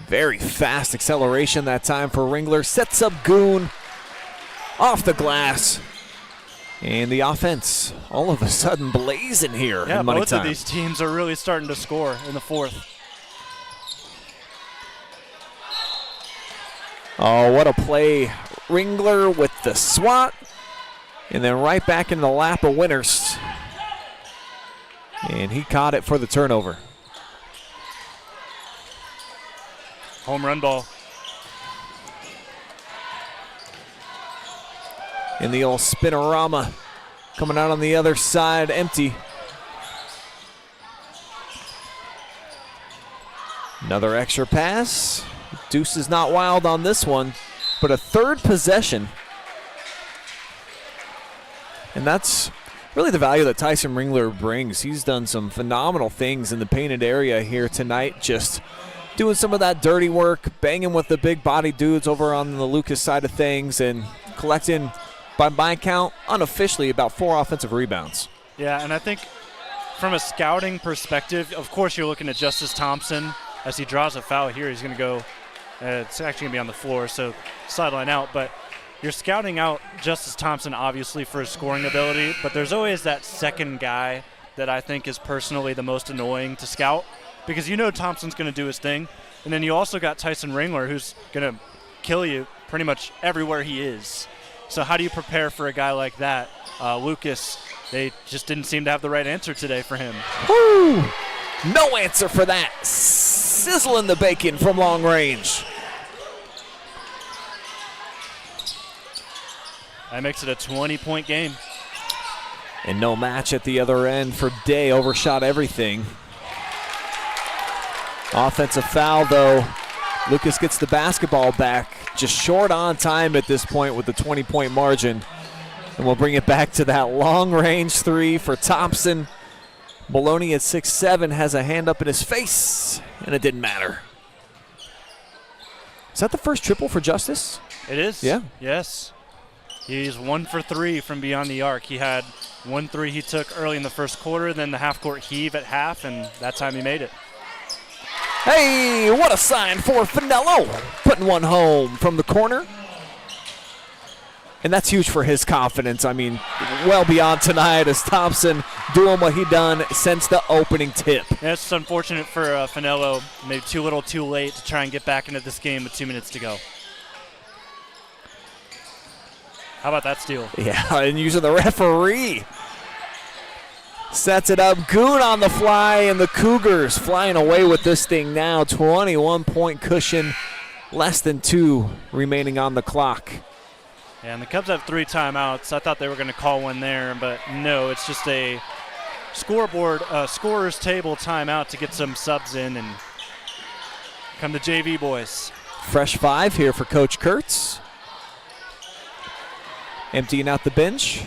Very fast acceleration that time for Ringler. Sets up Goon. Off the glass. And the offense all of a sudden blazing here yeah, in money both time. Of these teams are really starting to score in the 4th. Oh, what a play. Ringler with the swat. And then right back in the lap of Winters. And he caught it for the turnover. Home run ball. In the old spinorama. Coming out on the other side, empty. Another extra pass. Deuce is not wild on this one, but a 3rd possession. And that's really the value that Tyson Ringler brings. He's done some phenomenal things in the painted area here tonight, just doing some of that dirty work, banging with the big body dudes over on the Lucas side of things, and collecting, by my count, unofficially about 4 offensive rebounds. Yeah, and I think from a scouting perspective, of course you're looking at Justice Thompson. As he draws a foul here, he's going to go, it's actually going to be on the floor, so sideline out. But you're scouting out Justice Thompson, obviously, for his scoring ability, but there's always that second guy that I think is personally the most annoying to scout, because you know Thompson's going to do his thing. And then you also got Tyson Ringler, who's going to kill you pretty much everywhere he is. So how do you prepare for a guy like that? Lucas, they just didn't seem to have the right answer today for him. Woo! No answer for that. Sizzling the bacon from long range. That makes it a 20-point game. And no match at the other end for Day. Overshot everything. Offensive foul, though. Lucas gets the basketball back. Just short on time at this point with the 20-point margin. And we'll bring it back to that long-range three for Thompson. Maloney at 6'7" has a hand up in his face, and it didn't matter. Is that the first triple for Justice? It is. Yeah. Yes. He's 1 for 3 from beyond the arc. He had 1 3 he took early in the first quarter, then the half-court heave at half, and that time he made it. Hey, what a sign for Finello. Putting one home from the corner. And that's huge for his confidence. I mean, well beyond tonight as Thompson doing what he done since the opening tip. Yeah, it's unfortunate for Finello. Maybe too little too late to try and get back into this game with 2 minutes to go. How about that steal? Yeah, and using the referee. Sets it up. Goon on the fly, and the Cougars flying away with this thing now. 21-point cushion, less than 2 remaining on the clock. Yeah, and the Cubs have 3 timeouts. I thought they were going to call one there, but no, it's just a scorer's table timeout to get some subs in and come the JV boys. Fresh 5 here for Coach Kurtz. Emptying out the bench.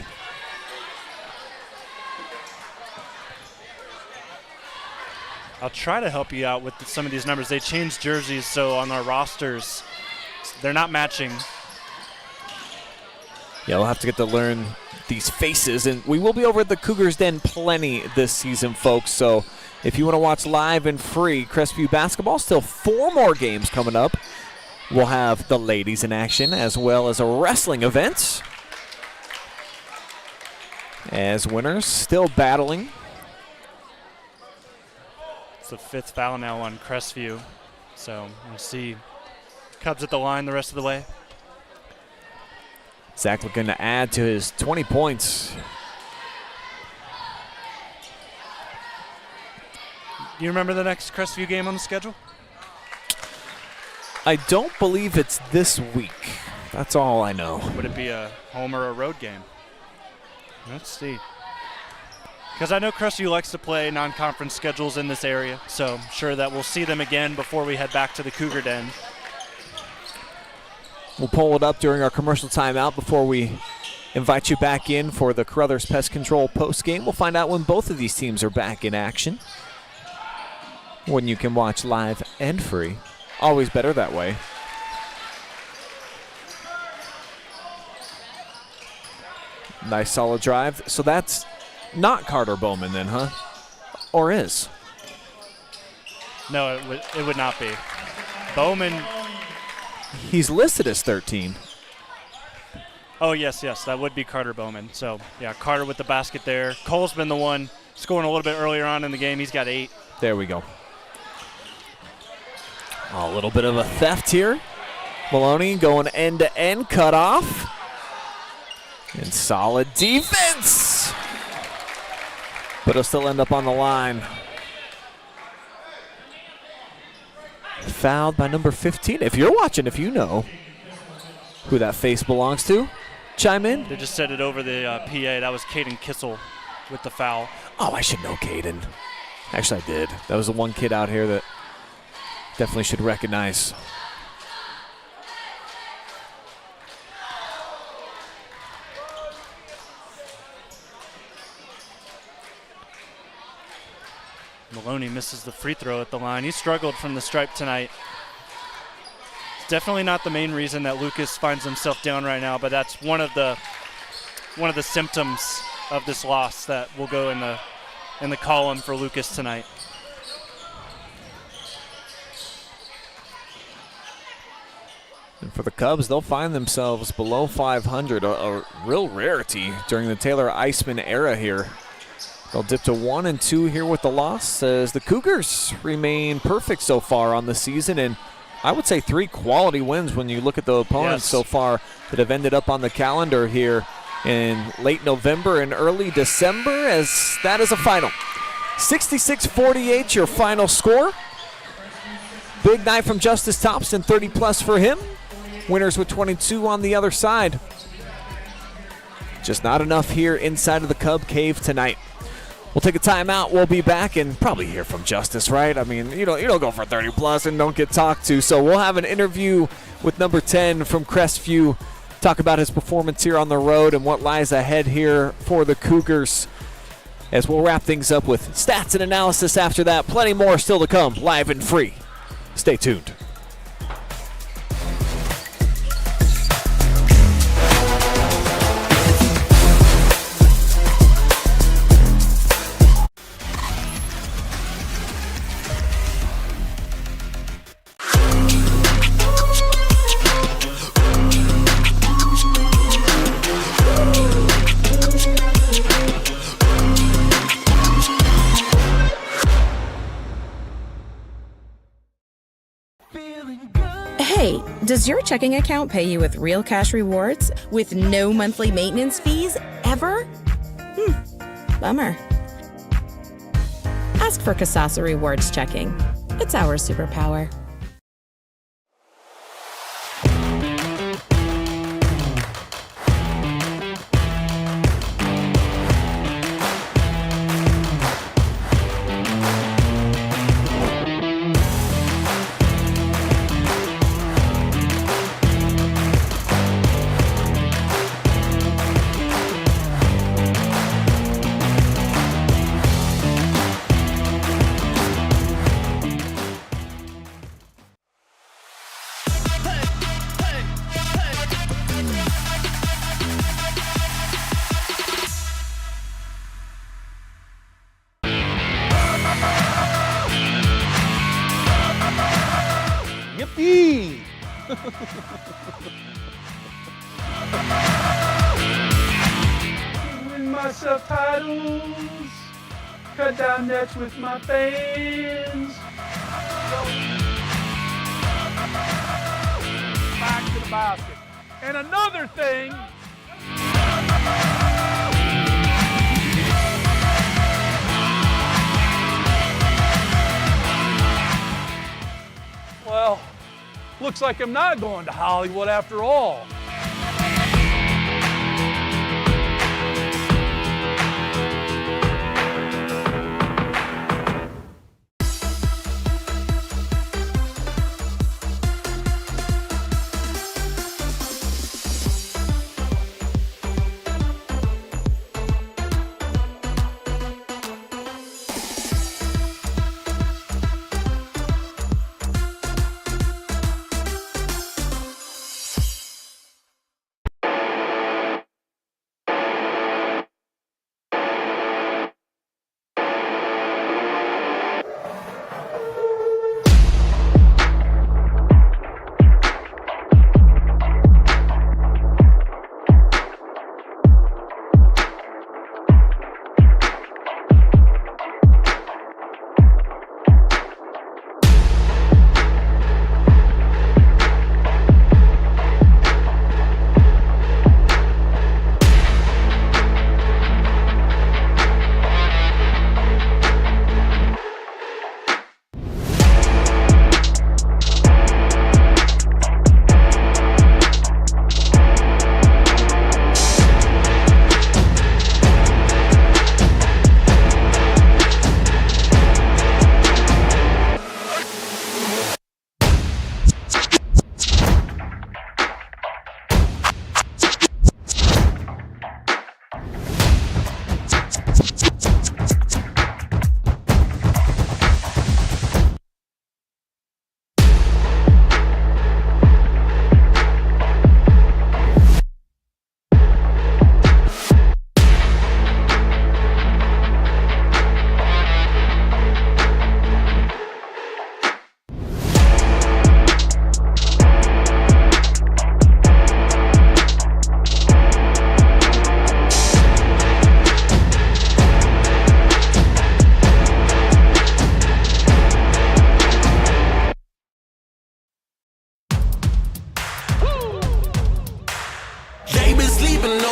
I'll try to help you out with some of these numbers. They changed jerseys, so on our rosters, they're not matching. Yeah, we'll have to get to learn these faces, and we will be over at the Cougars Den plenty this season, folks. So if you want to watch live and free Crestview basketball, still 4 more games coming up. We'll have the ladies in action as well as a wrestling event. As Winters still battling. It's the 5th foul now on Crestview. So we'll see Cubs at the line the rest of the way. Zac looking to add to his 20 points. Do you remember the next Crestview game on the schedule? I don't believe it's this week. That's all I know. Would it be a home or a road game? Let's see. Because I know Crestview likes to play non-conference schedules in this area, so I'm sure that we'll see them again before we head back to the Cougar Den. We'll pull it up during our commercial timeout before we invite you back in for the Carothers Pest Control post game. We'll find out when both of these teams are back in action. When you can watch live and free. Always better that way. Nice solid drive. So that's not Carter Bowman then, huh? Or is? No, it would not be. Bowman. He's listed as 13. Oh, yes, that would be Carter Bowman. So, yeah, Carter with the basket there. Cole's been the one scoring a little bit earlier on in the game. He's got 8. There we go. A little bit of a theft here. Maloney going end-to-end, cut off. And solid defense. But he'll still end up on the line. Fouled by number 15. If you're watching, if you know who that face belongs to, chime in. They just said it over the PA. That was Caden Kissel with the foul. Oh, I should know Caden. Actually, I did. That was the one kid out here that definitely should recognize. Maloney misses the free throw at the line. He struggled from the stripe tonight. It's definitely not the main reason that Lucas finds himself down right now, but that's one of the symptoms of this loss that will go in the in the column for Lucas tonight. And for the Cubs, they'll find themselves below 500, a real rarity during the Taylor Eisman era here. They'll dip to 1-2 here with the loss, as the Cougars remain perfect so far on the season, and I would say 3 quality wins when you look at the opponents so far that have ended up on the calendar here in late November and early December, as that is a final. 66-48 your final score. Big night from Justice Thompson, 30+ for him. Winters with 22 on the other side. Just not enough here inside of the Cub Cave tonight. We'll take a timeout. We'll be back and probably hear from Justice, right? I mean, you don't go for 30+ and don't get talked to. So we'll have an interview with number 10 from Crestview, talk about his performance here on the road and what lies ahead here for the Cougars, as we'll wrap things up with stats and analysis after that. Plenty more still to come, live and free. Stay tuned. Hey, does your checking account pay you with real cash rewards with no monthly maintenance fees ever? Bummer. Ask for Kasasa Rewards Checking. It's our superpower. Yippee! Win myself titles, cut down nets with my fans. Back to the basket. And another thing. Well, looks like I'm not going to Hollywood after all.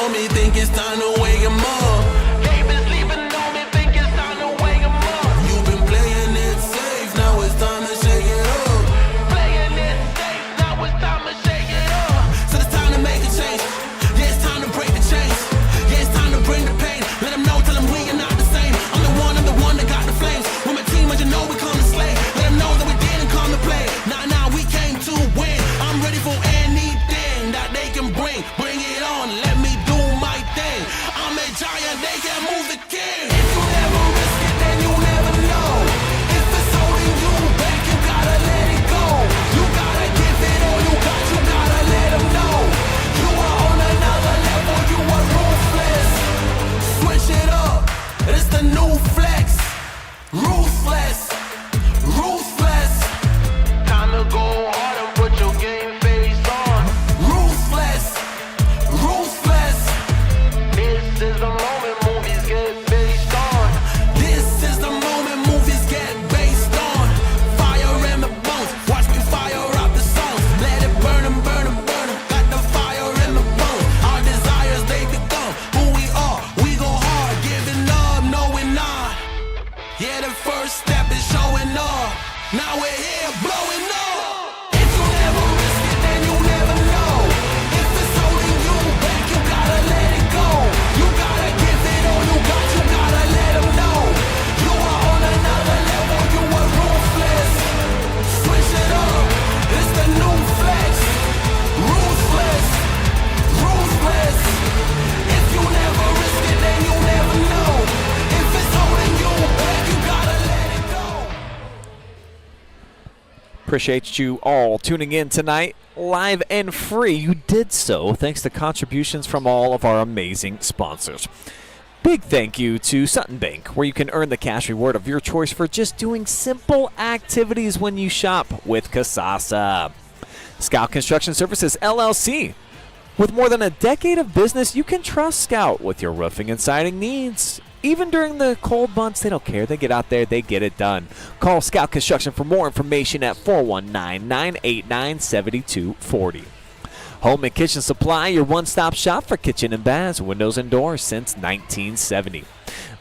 on me, think it's time to wake him up. They been sleeping on me, think it's time to wake him up. You've been playing it safe, now it's time to shake it up. Playing it safe, now it's time to shake it up. So it's time to make a change. Yeah, it's time to break the chains. Yeah, it's time to bring the pain. Let them know, tell them we are not the same. I'm the one that got the flames. With my team, as you know, we come to slay. Let them know that we didn't come to play. Nah, we came to win. I'm ready for anything that they can bring. Bring it on, let me do my thing. I'm a giant, they can move the king. If you never risk it, then you never know. If it's holding you back, you gotta let it go. You gotta give it all you gotta let them know. You are on another level, you are ruthless. Switch it up, it's the new flex. Ruthless, ruthless. Time to go hard and put your game face on. Ruthless, ruthless. This is the moment movies get based on. This is the moment movies get based on. Fire in the bones, watch me fire up the songs. Let it burn 'em, burn 'em, burn 'em. Got the fire in the bones. Our desires, they become who we are. We go hard, giving up, no we're not. Yeah, the first step is showing up. Now we're here blowing up. If you never risk it, then you never know. If it's holding you back, you gotta let it go. You gotta give it all you gotta let them know. You are on another level, you are ruthless. Switch it up, it's the new flex. Ruthless, ruthless. If you never risk it, then you never know. If it's holding you back, you gotta let it go. Appreciate you all tuning in tonight, live and free. You did so thanks to contributions from all of our amazing sponsors. Big thank you to Sutton Bank, where you can earn the cash reward of your choice for just doing simple activities when you shop with Kasasa. Scout Construction Services, LLC. With more than a decade of business, you can trust Scout with your roofing and siding needs. Even during the cold months, they don't care. They get out there, they get it done. Call Scout Construction for more information at 419-989-7240. Home and Kitchen Supply, your one-stop shop for kitchen and baths, windows and doors since 1970.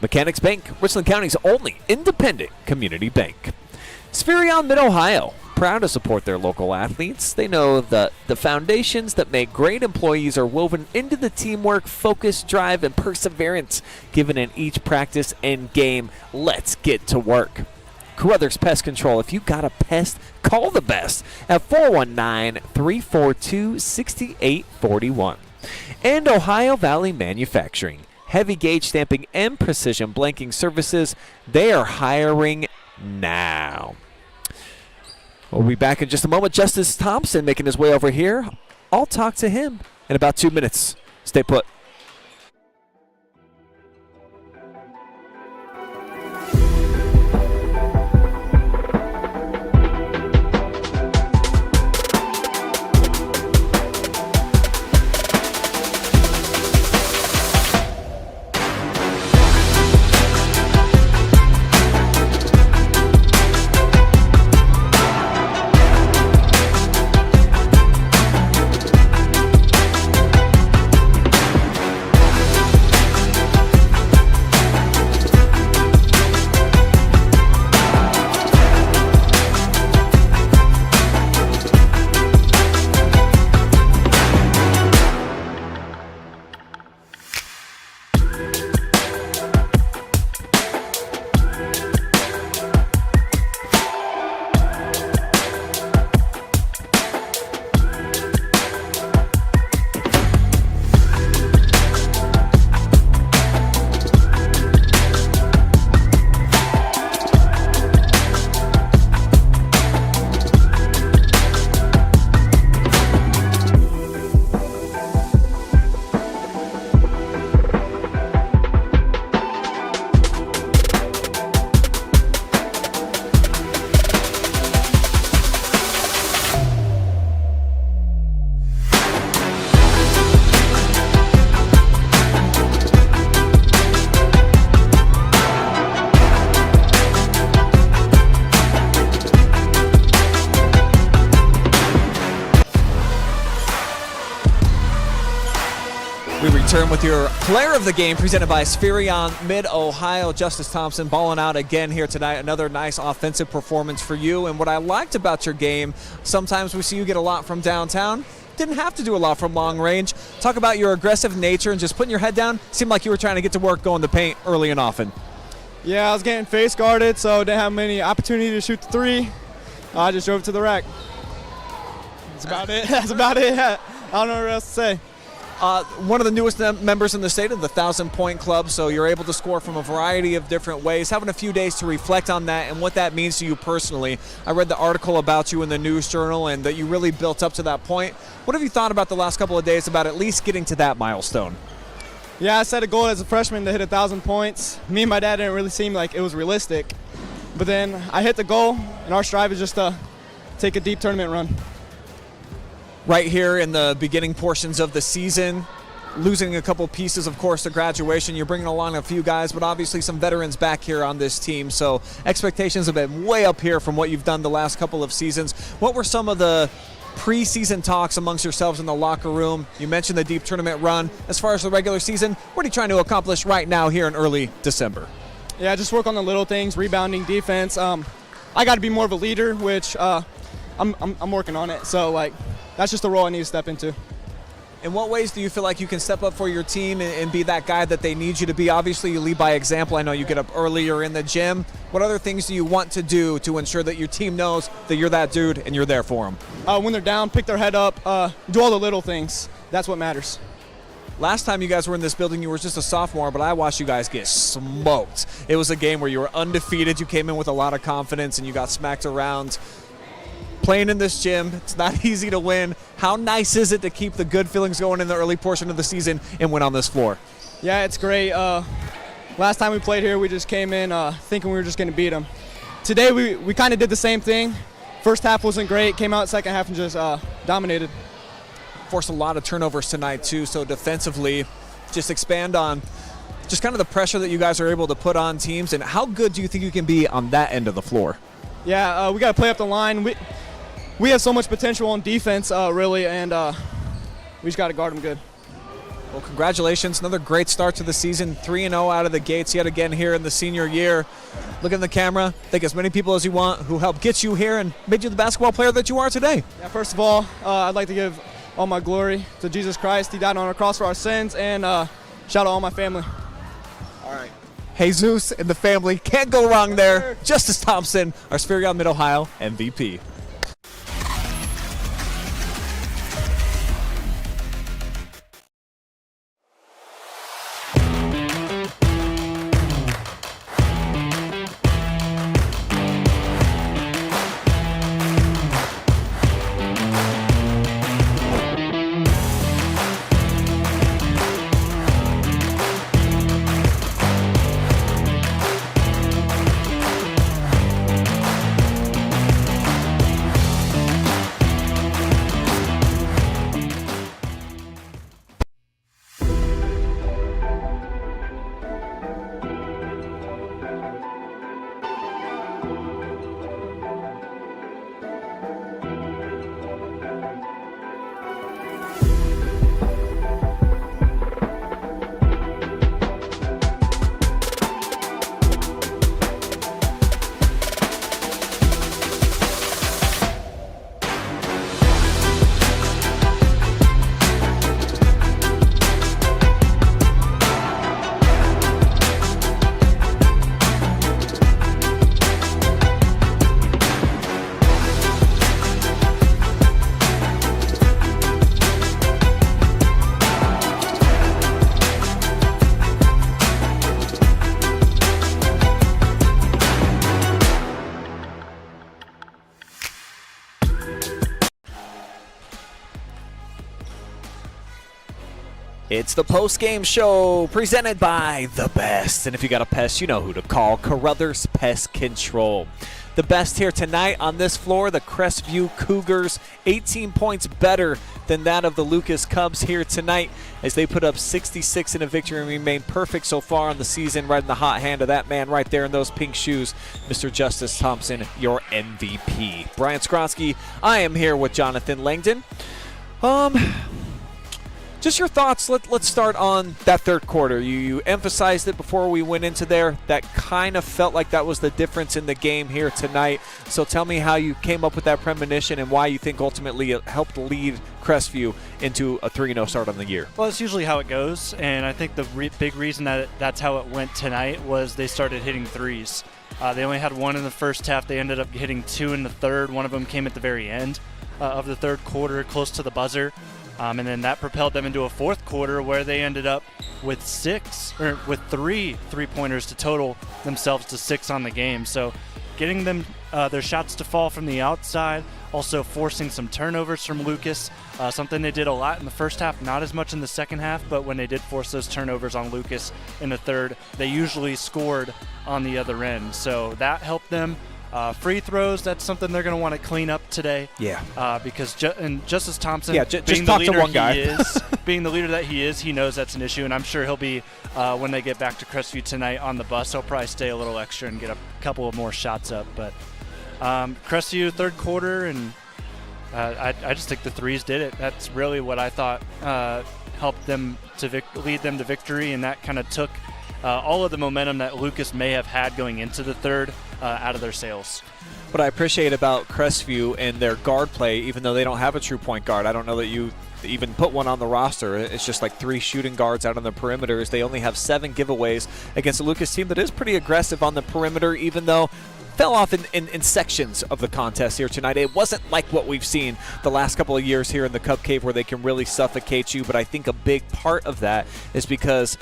Mechanics Bank, Richland County's only independent community bank. Spherion Mid-Ohio, proud to support their local athletes. They know that the foundations that make great employees are woven into the teamwork, focus, drive, and perseverance given in each practice and game. Let's get to work. Carothers Pest Control. If you got a pest, call the best at 419-342-6841. And Ohio Valley Manufacturing. Heavy gauge stamping and precision blanking services. They are hiring now. We'll be back in just a moment. Justice Thompson making his way over here. I'll talk to him in about 2 minutes. Stay put. We return with your player of the game presented by Spherion Mid-Ohio. Justice Thompson balling out again here tonight. Another nice offensive performance for you. And what I liked about your game, sometimes we see you get a lot from downtown. Didn't have to do a lot from long range. Talk about your aggressive nature and just putting your head down. Seemed like you were trying to get to work going to paint early and often. Yeah, I was getting face guarded, so didn't have many opportunity to shoot the three. I just drove to the rack. That's about it. That's about it. I don't know what else to say. One of the newest members in the state of the 1,000-point club, so you're able to score from a variety of different ways. Having a few days to reflect on that and what that means to you personally. I read the article about you in the News Journal and that you really built up to that point. What have you thought about the last couple of days about at least getting to that milestone? Yeah, I set a goal as a freshman to hit 1,000 points. Me and my dad didn't really seem like it was realistic. But then I hit the goal, and our strive is just to take a deep tournament run. Right here in the beginning portions of the season, losing a couple pieces, of course, to graduation. You're bringing along a few guys, but obviously some veterans back here on this team. So expectations have been way up here from what you've done the last couple of seasons. What were some of the preseason talks amongst yourselves in the locker room? You mentioned the deep tournament run. As far as the regular season, what are you trying to accomplish right now here in early December? Yeah, just work on the little things, rebounding, defense. I got to be more of a leader, which I'm working on it. So, that's just the role I need to step into. In what ways do you feel like you can step up for your team and be that guy that they need you to be? Obviously, you lead by example. I know you get up early, you're in the gym. What other things do you want to do to ensure that your team knows that you're that dude and you're there for them? When they're down, pick their head up, do all the little things. That's what matters. Last time you guys were in this building, you were just a sophomore, but I watched you guys get smoked. It was a game where you were undefeated. You came in with a lot of confidence, and you got smacked around. Playing in this gym, it's not easy to win. How nice is it to keep the good feelings going in the early portion of the season and win on this floor? Yeah, it's great. Last time we played here, we just came in thinking we were just going to beat them. Today, we kind of did the same thing. First half wasn't great, came out second half and just dominated. Forced a lot of turnovers tonight, too, so defensively, just expand on just kind of the pressure that you guys are able to put on teams, and how good do you think you can be on that end of the floor? Yeah, we got to play up the line. We have so much potential on defense, really, and we just got to guard them good. Well, congratulations. Another great start to the season. 3-0 out of the gates yet again here in the senior year. Look in the camera. Thank as many people as you want who helped get you here and made you the basketball player that you are today. Yeah, first of all, I'd like to give all my glory to Jesus Christ. He died on a cross for our sins, and shout out all my family. All right. Jesus and the family. Can't go wrong there. Justice Thompson, our Spherion Mid-Ohio MVP. It's the post-game show presented by The Best. And if you got a pest, you know who to call. Carothers Pest Control. The best here tonight on this floor, the Crestview Cougars, 18 points better than that of the Lucas Cubs here tonight as they put up 66 in a victory and remain perfect so far on the season, right in the hot hand of that man right there in those pink shoes, Mr. Justice Thompson, your MVP. Brian Skowronski, I am here with Jonathon Langdon. Just your thoughts. Let's start on that third quarter. You emphasized it before we went into there. That kind of felt like that was the difference in the game here tonight. So tell me how you came up with that premonition and why you think ultimately it helped lead Crestview into a 3-0 start on the year. Well, it's usually how it goes, and I think the big reason that that's how it went tonight was they started hitting threes. They only had one in the first half. They ended up hitting 2 in the third. One of them came at the very end of the third quarter, close to the buzzer. And then that propelled them into a fourth quarter where they ended up with 3 3-pointers to total themselves to 6 on the game. So getting them their shots to fall from the outside, also forcing some turnovers from Lucas, something they did a lot in the first half, not as much in the second half, but when they did force those turnovers on Lucas in the third, they usually scored on the other end. So that helped them. Free throws, that's something they're going to want to clean up today. Yeah. Because Justice Thompson, just being the talk leader to one guy. being the leader that he is, he knows that's an issue, and I'm sure he'll be, when they get back to Crestview tonight on the bus, he'll probably stay a little extra and get a couple of more shots up. But Crestview, third quarter, and I just think the threes did it. That's really what I thought helped them to lead them to victory, and that kind of took all of the momentum that Lucas may have had going into the third out of their sails. What I appreciate about Crestview and their guard play, even though they don't have a true point guard, I don't know that you even put one on the roster. It's just like 3 shooting guards out on the perimeters. They only have 7 giveaways against a Lucas team that is pretty aggressive on the perimeter, even though fell off in sections of the contest here tonight. It wasn't like what we've seen the last couple of years here in the Cub Cave where they can really suffocate you, but I think a big part of that is because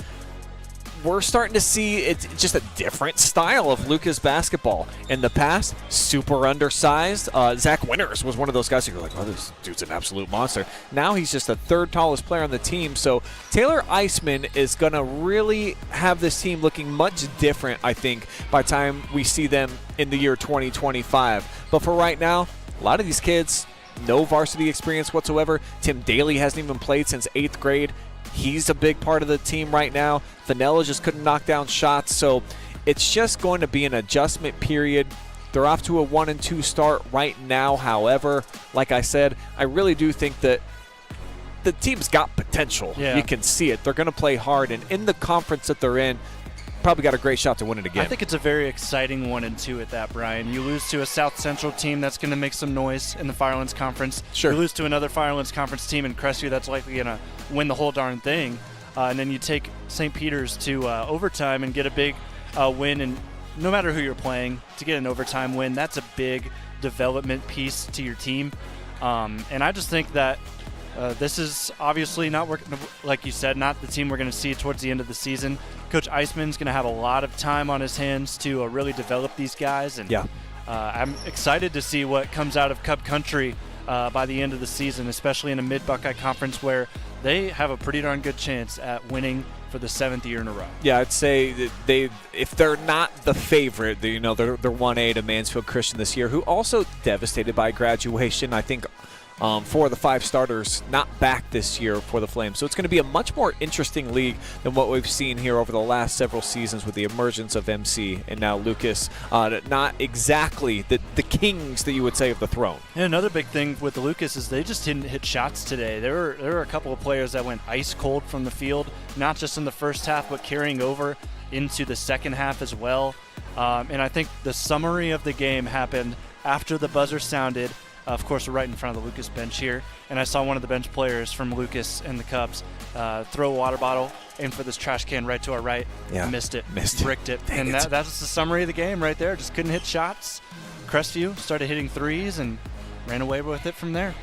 we're starting to see it's just a different style of Lucas basketball. In the past, super undersized. Zac Winters was one of those guys who you're like, oh, this dude's an absolute monster. Now he's just the 3rd tallest player on the team. So Taylor Eisman is going to really have this team looking much different, I think, by the time we see them in the year 2025. But for right now, a lot of these kids, no varsity experience whatsoever. Tim Daly hasn't even played since 8th grade. He's a big part of the team right now. Vanilla just couldn't knock down shots, so it's just going to be an adjustment period. They're off to a 1-2 start right now. However, like I said, I really do think that the team's got potential. Yeah. You can see it. They're going to play hard, and in the conference that they're in, probably got a great shot to win it again. I think it's a very exciting 1-2 at that, Brian. You lose to a South Central team that's going to make some noise in the Firelands Conference. Sure. You lose to another Firelands Conference team in Crestview that's likely going to win the whole darn thing. And then you take St. Peter's to overtime and get a big win. And no matter who you're playing, to get an overtime win, that's a big development piece to your team. And I just think that this is obviously not working, like you said, not the team we're going to see towards the end of the season. Coach Eisman's going to have a lot of time on his hands to really develop these guys. And yeah. I'm excited to see what comes out of Cub Country by the end of the season, especially in a Mid-Buckeye Conference where they have a pretty darn good chance at winning for the 7th year in a row. Yeah, I'd say that if they're not the favorite, they're 1A to Mansfield Christian this year, who also devastated by graduation. I think 4 of the 5 starters not back this year for the Flames. So it's going to be a much more interesting league than what we've seen here over the last several seasons with the emergence of MC and now Lucas. Not exactly the kings that you would say of the throne. And another big thing with the Lucas is they just didn't hit shots today. There were a couple of players that went ice cold from the field, not just in the first half, but carrying over into the second half as well. And I think the summary of the game happened after the buzzer sounded. Of course, we're right in front of the Lucas bench here, and I saw one of the bench players from Lucas and the Cubs throw a water bottle in for this trash can right to our right. Yeah. Missed it. Missed Bricked it. Dang And it. that's the summary of the game right there. Just couldn't hit shots. Crestview started hitting threes and ran away with it from there.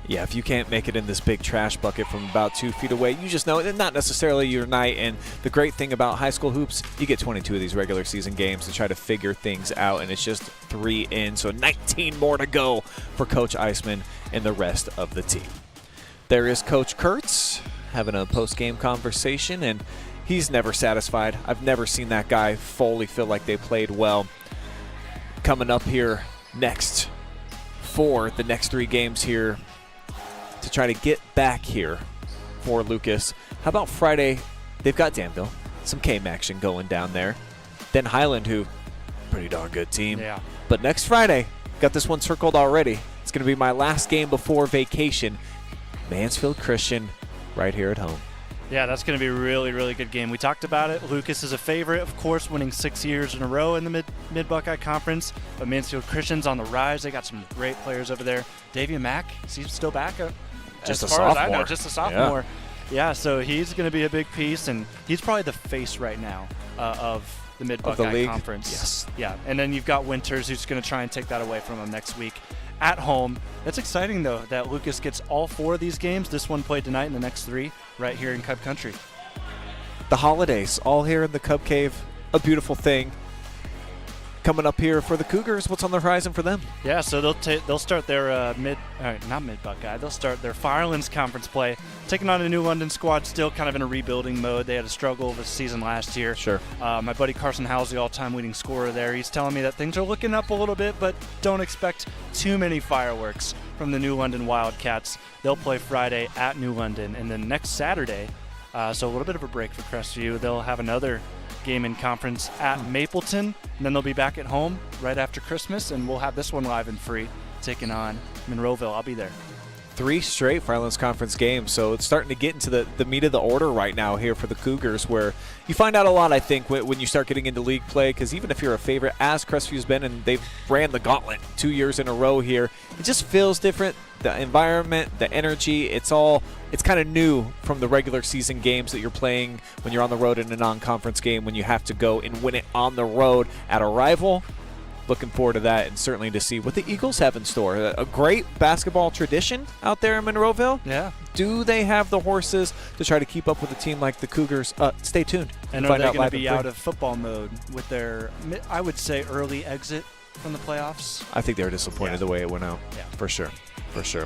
Yeah, if you can't make it in this big trash bucket from about 2 feet away, you just know it's not necessarily your night. And the great thing about high school hoops, you get 22 of these regular season games to try to figure things out, and it's just 3 in, so 19 more to go for Coach Eisman and the rest of the team. There is Coach Kurtz having a post-game conversation, and he's never satisfied. I've never seen that guy fully feel like they played well. Coming up here next for the next 3 games here, to try to get back here for Lucas. How about Friday? They've got Danville, some Kame action going down there. Then Highland, who pretty darn good team. Yeah. But next Friday, got this one circled already. It's going to be my last game before vacation. Mansfield Christian right here at home. Yeah, that's going to be a really, really good game. We talked about it. Lucas is a favorite, of course, winning 6 years in a row in the Mid-Buckeye Conference. But Mansfield Christian's on the rise. They got some great players over there. Davian Mack, he's still back. Just as a far as I sophomore. know, just a sophomore. Yeah, so he's going to be a big piece, and he's probably the face right now of the Mid-Buckeye Conference. Yes. Yeah, and then you've got Winters, who's going to try and take that away from him next week at home. That's exciting, though, that Lucas gets all 4 of these games. This one played tonight and the next 3 right here in Cub Country. The holidays all here in the Cub Cave, a beautiful thing. Coming up here for the Cougars, what's on the horizon for them? Yeah, so they'll start their not Mid-Buckeye. They'll start their Firelands Conference play, taking on a New London squad, still kind of in a rebuilding mode. They had a struggle this season last year. Sure. My buddy Carson Howell's the all-time leading scorer there. He's telling me that things are looking up a little bit, but don't expect too many fireworks from the New London Wildcats. They'll play Friday at New London, and then next Saturday, so a little bit of a break for Crestview, they'll have another game in conference at Mapleton, and then they'll be back at home right after Christmas, and we'll have this one live and free, taking on Monroeville. I'll be there. 3 straight Firelands Conference games, so it's starting to get into the meat of the order right now here for the Cougars, where you find out a lot, I think, when you start getting into league play, because even if you're a favorite, as Crestview's been, and they've ran the gauntlet 2 years in a row here, it just feels different. The environment, the energy, it's kind of new from the regular season games that you're playing when you're on the road in a non-conference game, when you have to go and win it on the road at a rival. Looking forward to that, and certainly to see what the Eagles have in store. A great basketball tradition out there in Monroeville. Yeah. Do they have the horses to try to keep up with a team like the Cougars? Stay tuned. And are they going to be out of football mode with their, I would say, early exit from the playoffs? I think they were disappointed the way it went out. Yeah. For sure. For sure.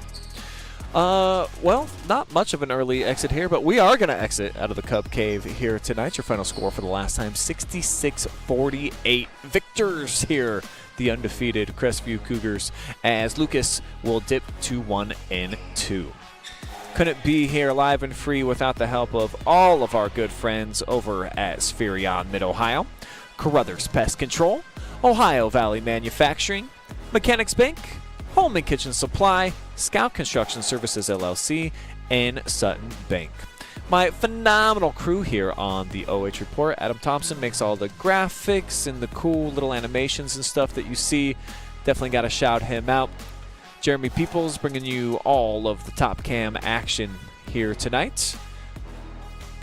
Well, not much of an early exit here, but we are going to exit out of the Cub Cave here tonight. Your final score for the last time, 66-48. Victors here, the undefeated Crestview Cougars, as Lucas will dip to 1-2. Couldn't be here live and free without the help of all of our good friends over at Spherion Mid-Ohio, Carothers Pest Control, Ohio Valley Manufacturing, Mechanics Bank, Home and Kitchen Supply, Scout Construction Services LLC, and Sutton Bank. My phenomenal crew here on the OH Report. Adam Thompson makes all the graphics and the cool little animations and stuff that you see. Definitely got to shout him out. Jeremy Peoples bringing you all of the top cam action here tonight.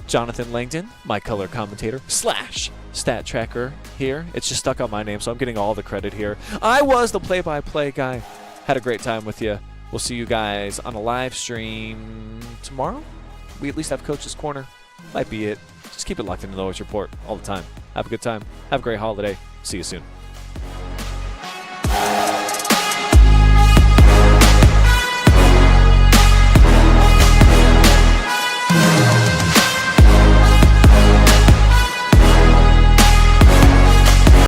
Jonathon Langdon, my color commentator / stat tracker here. It's just stuck on my name, so I'm getting all the credit here. I was the play-by-play guy. Had a great time with you. We'll see you guys on a live stream tomorrow. We at least have Coach's Corner. Might be it. Just keep it locked into the OH Report all the time. Have a good time. Have a great holiday. See you soon.